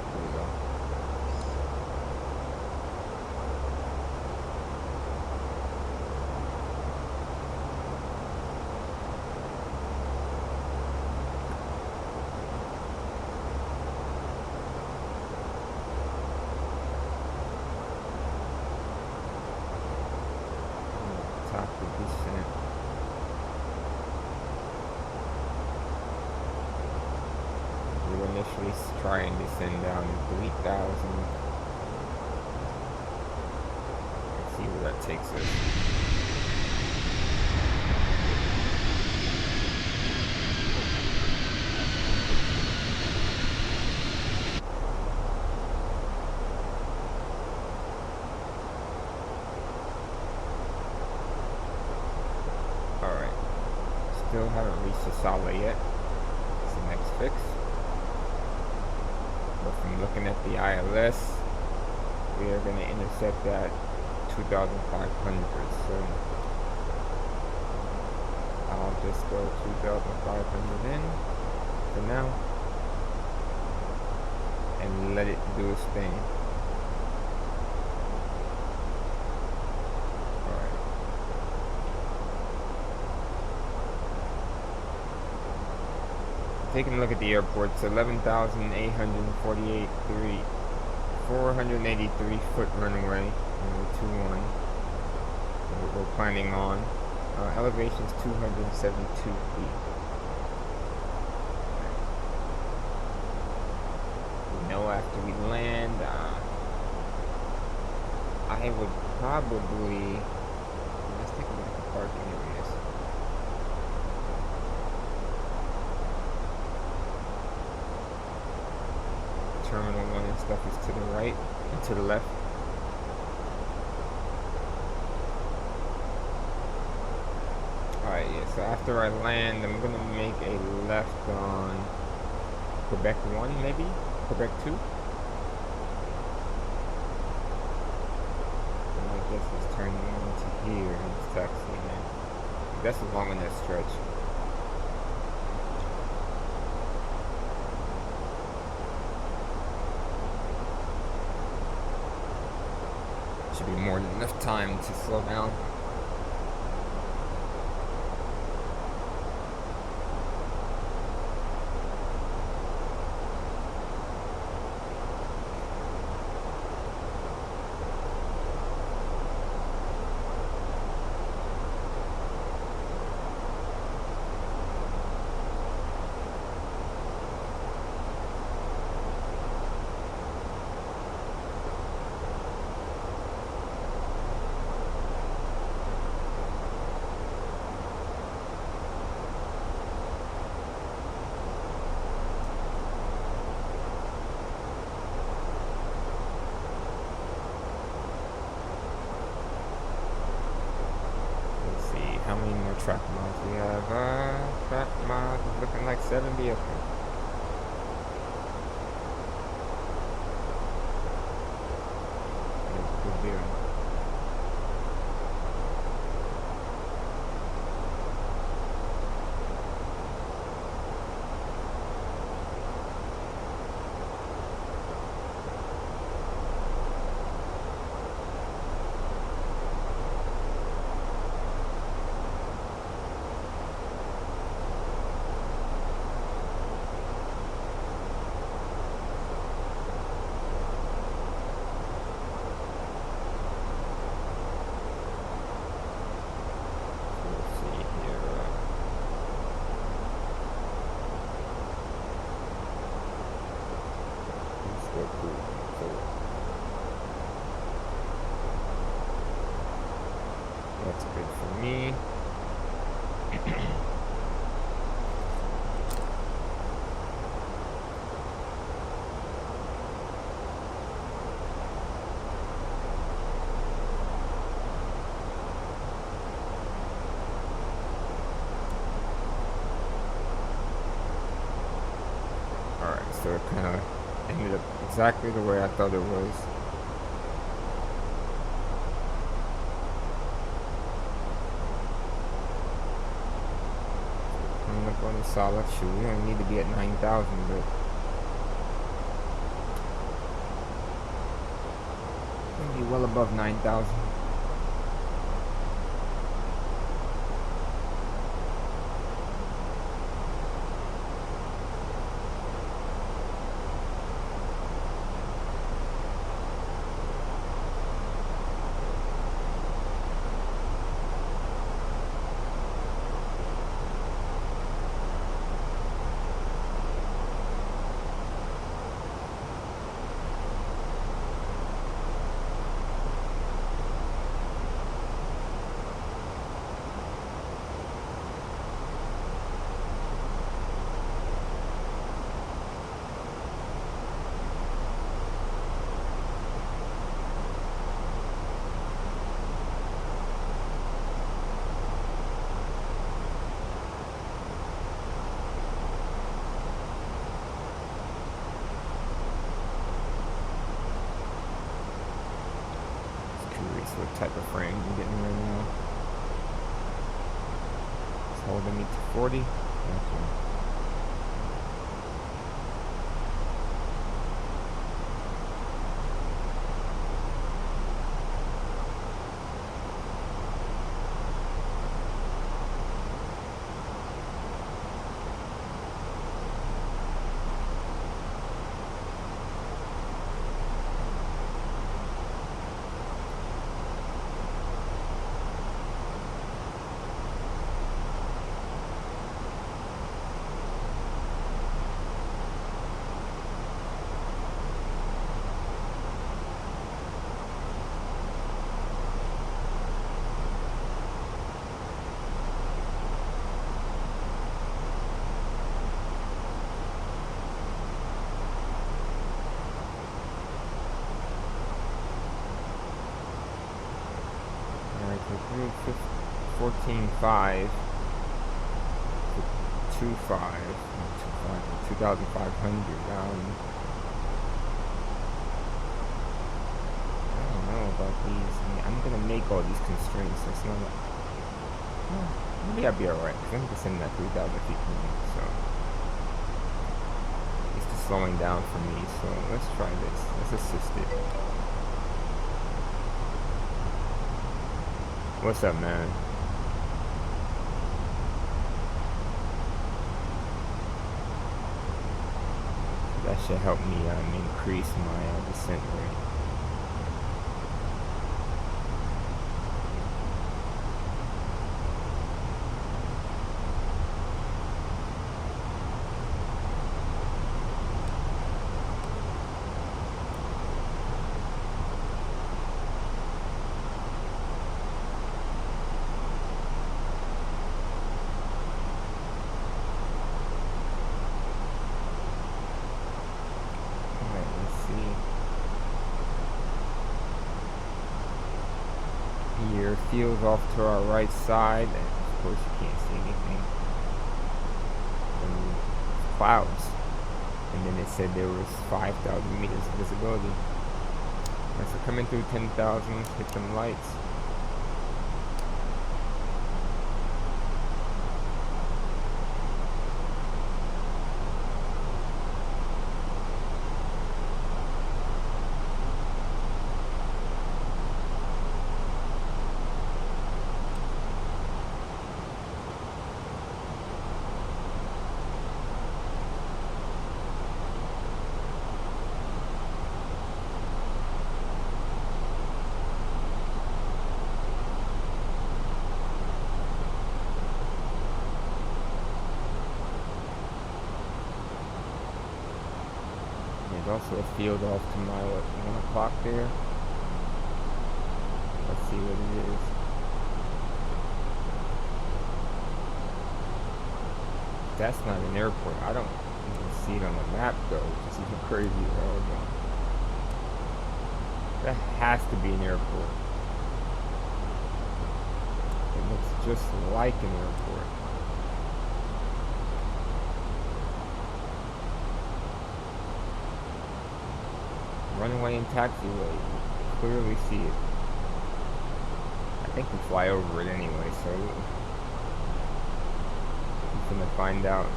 try and descend down to 3,000. Let's see where that takes us. Alright. Still haven't reached the solid yet. It's the next fix. But from looking at the ILS, we are going to intercept at 2,500. So I'll just go 2,500 in for now and let it do its thing. Alright. Taking a look at the airport, it's 11,848 483 foot runway, 21. What we're planning on. Elevation is 272 feet. We know after we land, I would probably, let's take a look at the parking areas. Terminal 1 and stuff is to the right and to the left. Alright, yeah, so after I land, I'm gonna make a left on Quebec 1, maybe? Quebec 2? And I guess it's turning into here and it's taxiing in. That's along in that stretch. Should be more than enough time to slow down. How many more track miles we have? Track miles is looking like 70. Okay. Good deal. That's good for me. Alright, so it kind of ended up exactly the way I thought it was. Coming up on the solid shoe. We don't need to be at 9,000, but we'll be well above 9,000. type of frames I'm getting right now. It's holding me to 40. Okay. Alright, so 14.5 to 2,500. I don't know about these. I mean, I'm gonna make all these constraints. It's not. Well, maybe I'll be alright. Cause I'm just sitting at 3,000 feet per minute, so it's just slowing down for me. So let's try this. Let's assist it. What's up, man? That should help me increase my descent rate. Your field's off to our right side, and of course you can't see anything. And clouds, and then it said there was 5,000 meters of visibility. Alright, so coming through 10,000, hit them lights. There's also a field off to my 1 o'clock there. Let's see what it is. That's not an airport. I don't even see it on the map though, which is even crazy. That has to be an airport. It looks just like an airport. Runway and taxiway. You clearly see it. I think we fly over it anyway, so I'm gonna find out.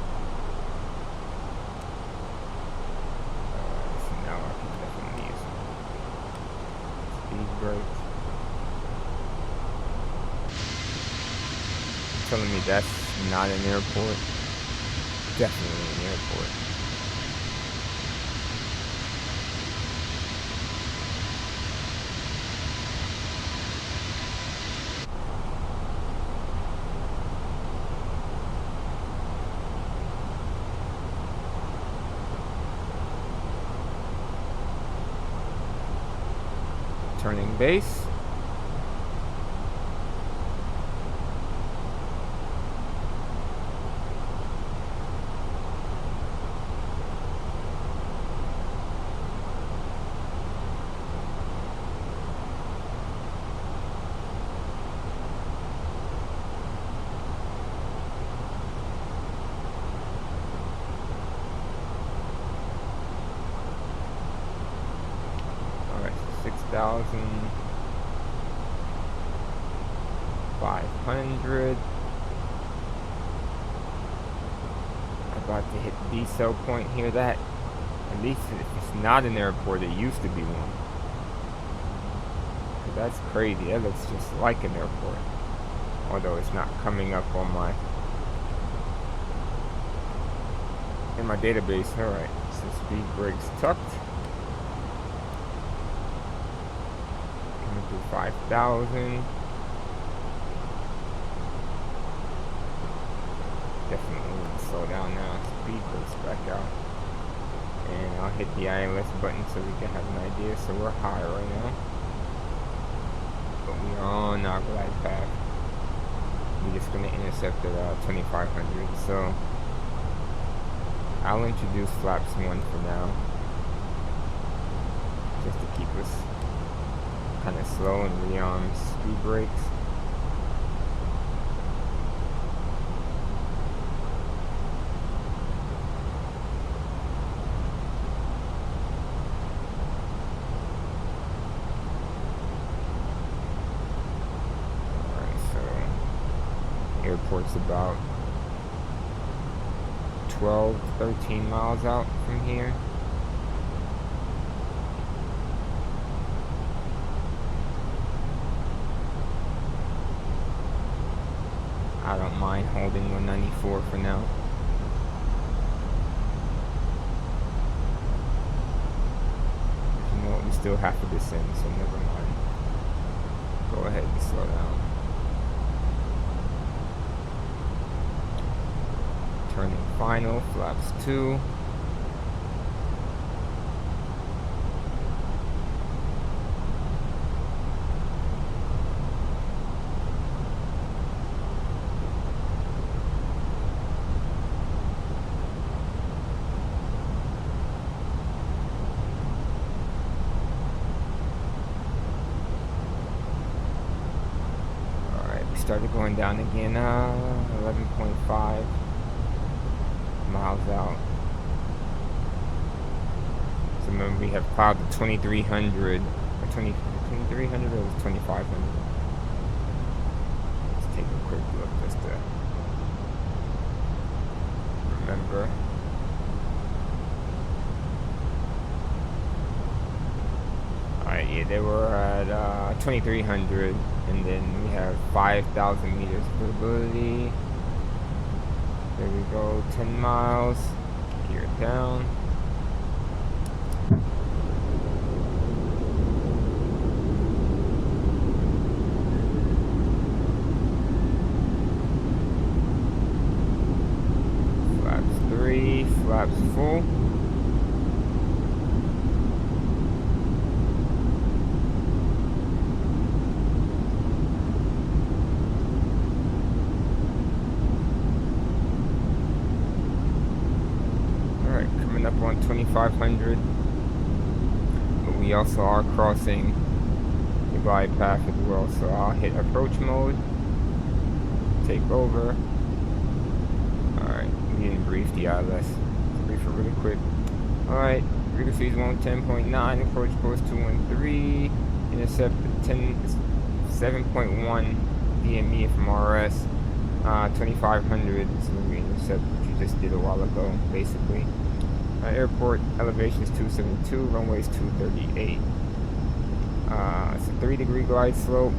So now I can definitely use speed brakes. You're telling me that's not an airport? Definitely an airport. Turning base. Alright, so 6,000. 200. About to hit the decel point here. That, at least if it's not an airport, it used to be one. That's crazy. That looks just like an airport. Although it's not coming up on my in my database. Alright, so speed brakes tucked. Coming through 5,000. Definitely need to slow down now. Speed brakes back out. And I'll hit the ILS button so we can have an idea. So we're high right now. But we are on our glide path. We're just going to intercept at 2,500. So I'll introduce flaps 1 for now. Just to keep us kind of slow and rearm speed brakes. Airport's about 12, 13 miles out from here. I don't mind holding 194 for now. You know what, we still have to descend, so never mind. Go ahead and slow down. Turning final, flaps 2. Alright, we started going down again, 11.5 miles out. So remember, we have cloud to 2,300 or 2,300 or 2,500. Let's take a quick look just to remember. Alright, yeah, they were at 2,300, and then we have 5,000 meters visibility. There we go, 10 miles, gear it down. Flaps 3, flaps full. Up on 2,500, but we also are crossing the glide path as well, so I'll hit approach mode, take over. Alright, we didn't brief the ILS. Let's brief it really quick. Alright, frequency is 110.9, approach course 213, intercept 7.1 DME from RS, 2,500, so we intercept what you just did a while ago, basically. Airport elevation is 272, runway is 238. It's a 3-degree glide slope.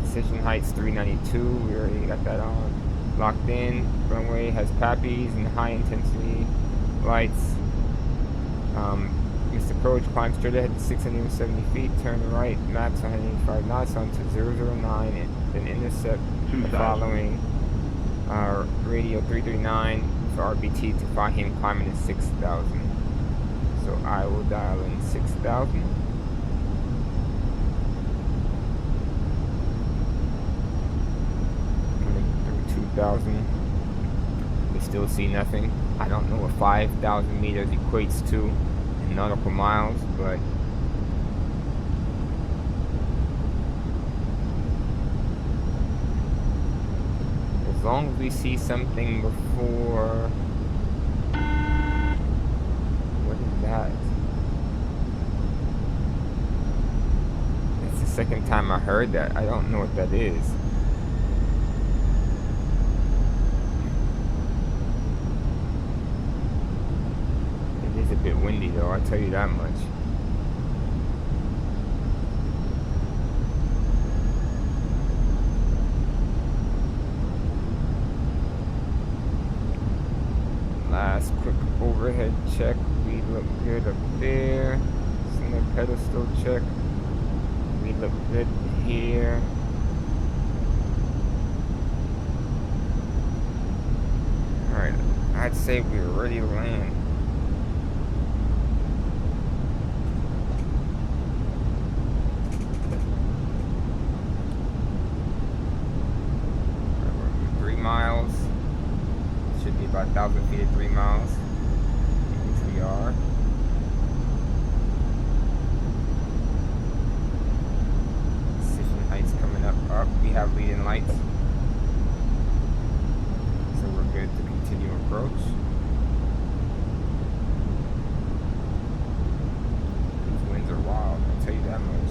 Decision height's 392. We already got that on. Locked in. Runway has PAPIs and high intensity lights. Mr. Approach, climb straight ahead to 670 feet. Turn right, max 185 knots onto 009, and then intercept the following radio 339. RBT to Fahim climbing is 6,000. So I will dial in 6,000. Coming through 2,000. We still see nothing. I don't know what 5,000 meters equates to in nautical miles, but as long as we see something before... What is that? It's the second time I heard that. I don't know what that is. It is a bit windy though, I'll tell you that much. Last quick overhead check. We look good up there. Center pedestal check. We look good here. Alright, I'd say we're ready to land. We're 3 miles. Should be about 1,000 feet at 3 miles. Which we are. Lights coming up. We have leading lights, so we're good to continue approach. These winds are wild, I'll tell you that much.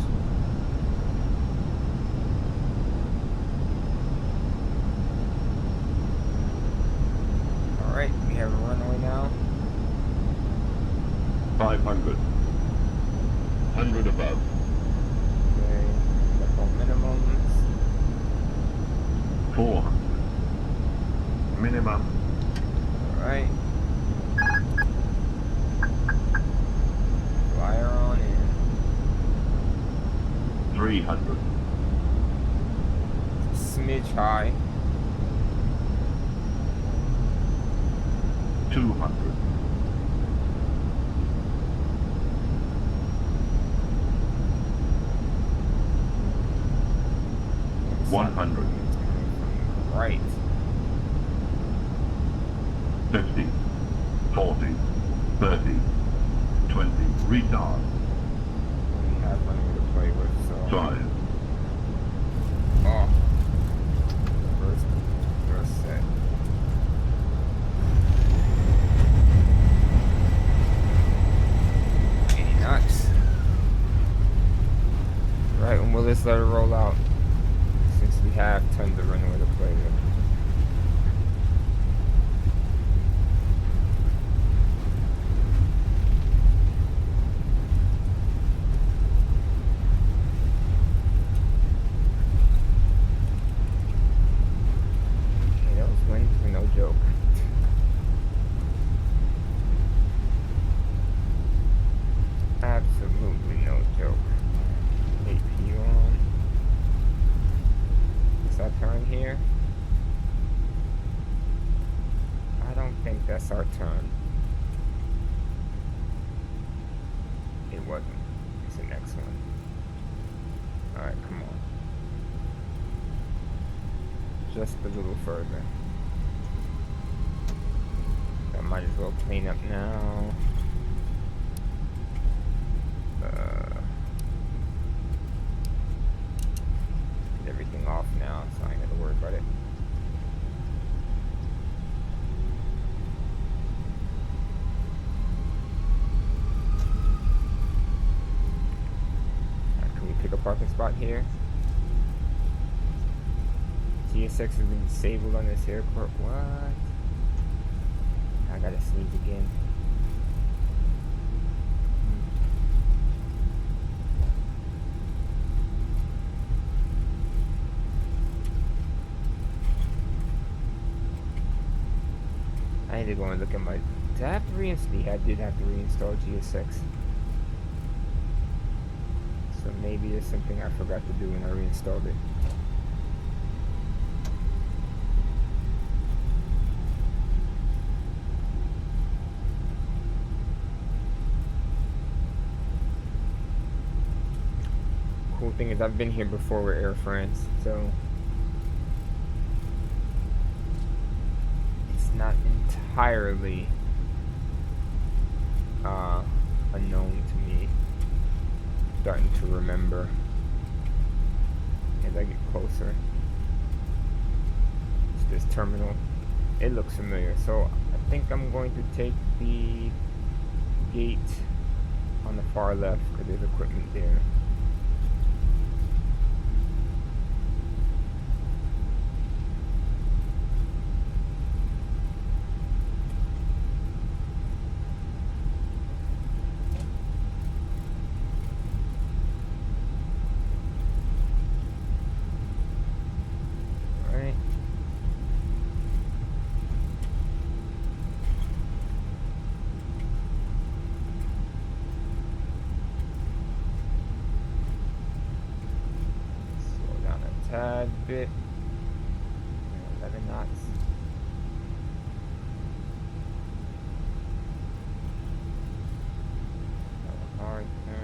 Alright, we have a runway now. 500. 100 above. Minimums. 400. Minimum. Alright. Flyer on in. 300. Smidge high. 200. 100. Right. 50. 40. 30. 20. Retard. We have running to play with, so. 5. Oh. First set. Any nuts. Right, and we'll just let it roll out. We have tons of runway to play with. Okay, those winds were no joke. Absolutely no joke. AP on. Our turn here. I don't think that's our turn. It wasn't. It's the next one. Alright, come on. Just a little further. I might as well clean up now. Everything off now, so I ain't gotta worry about it. Can we pick a parking spot here? GSX has been disabled on this airport. What? I gotta sneeze again. I need to go and look at my. Did I have to reinstall? Yeah, I did have to reinstall GSX. So maybe there's something I forgot to do when I reinstalled it. Cool thing is I've been here before with Air France, so not entirely unknown to me. Starting to remember as I get closer to this terminal. It looks familiar, so I think I'm going to take the gate on the far left because there's equipment there. tad bit. 11 knots. Hard turn.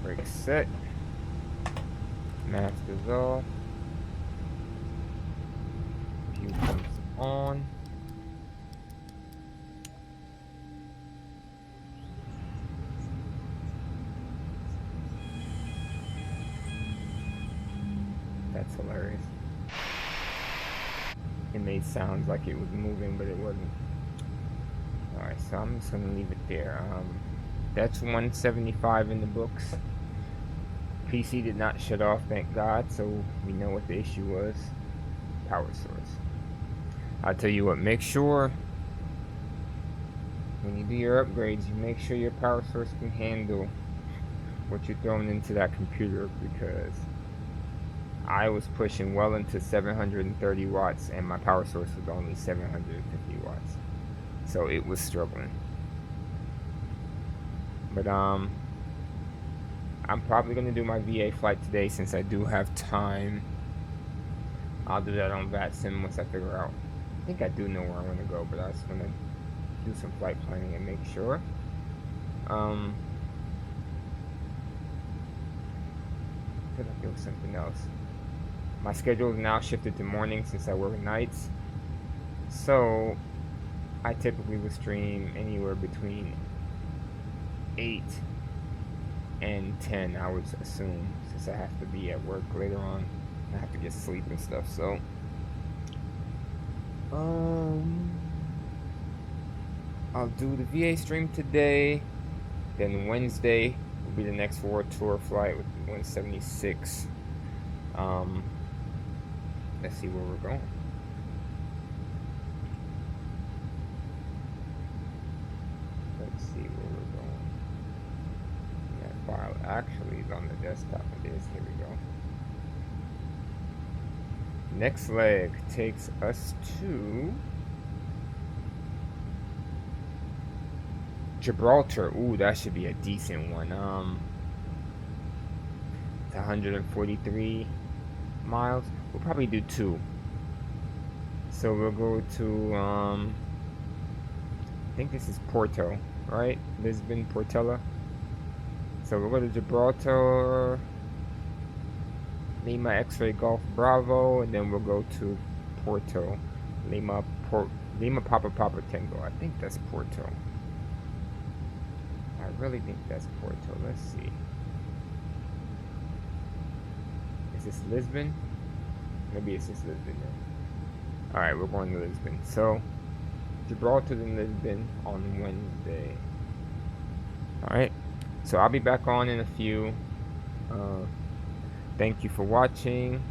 Brake set. Mask is off. View comes on. That's hilarious. It made sounds like it was moving, but it wasn't. Alright, so I'm just gonna leave it there. That's 175 in the books. PC did not shut off, thank God, so we know what the issue was. Power source. I'll tell you what, make sure when you do your upgrades, you make sure your power source can handle what you're throwing into that computer, because I was pushing well into 730 watts and my power source was only 750 watts. So it was struggling. But I'm probably going to do my VA flight today since I do have time. I'll do that on VATSIM once I figure out. I think I do know where I want to go, but I just want to do some flight planning and make sure. I feel like there was something else. My schedule is now shifted to morning since I work nights. So I typically will stream anywhere between 8 and 10, I would assume, since I have to be at work later on. I have to get sleep and stuff, so I'll do the VA stream today. Then Wednesday will be the next World Tour flight with 176. Let's see where we're going. Let's see where we're going. That file actually is on the desktop. It is. Here we go. Next leg takes us to Gibraltar. Ooh, that should be a decent one. It's 143 miles. We'll probably do 2. So we'll go to I think this is Porto, right? Lisbon, Portela. So we'll go to Gibraltar, Lima X-ray Golf Bravo, and then we'll go to Porto, Lima Papa Papa Tango. I think that's Porto. I really think that's Porto. Let's see. Is this Lisbon? Maybe it's just Lisbon then. Alright, we're going to Lisbon. So, Gibraltar and Lisbon on Wednesday. Alright, so I'll be back on in a few. Thank you for watching,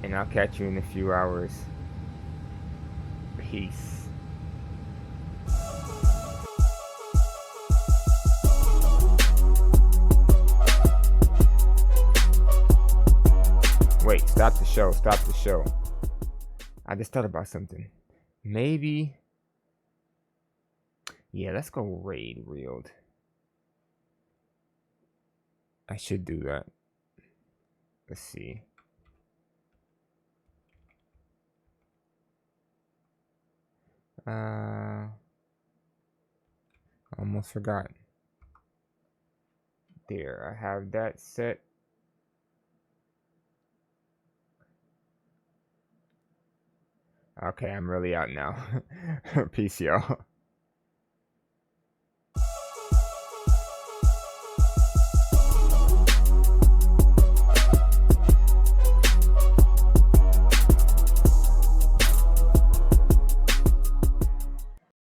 and I'll catch you in a few hours. Peace. Wait, stop the show, stop the show. I just thought about something. Maybe, yeah, let's go raid reeled. I should do that. Let's see. Almost forgot. There, I have that set. Okay, I'm really out now. Peace, y'all.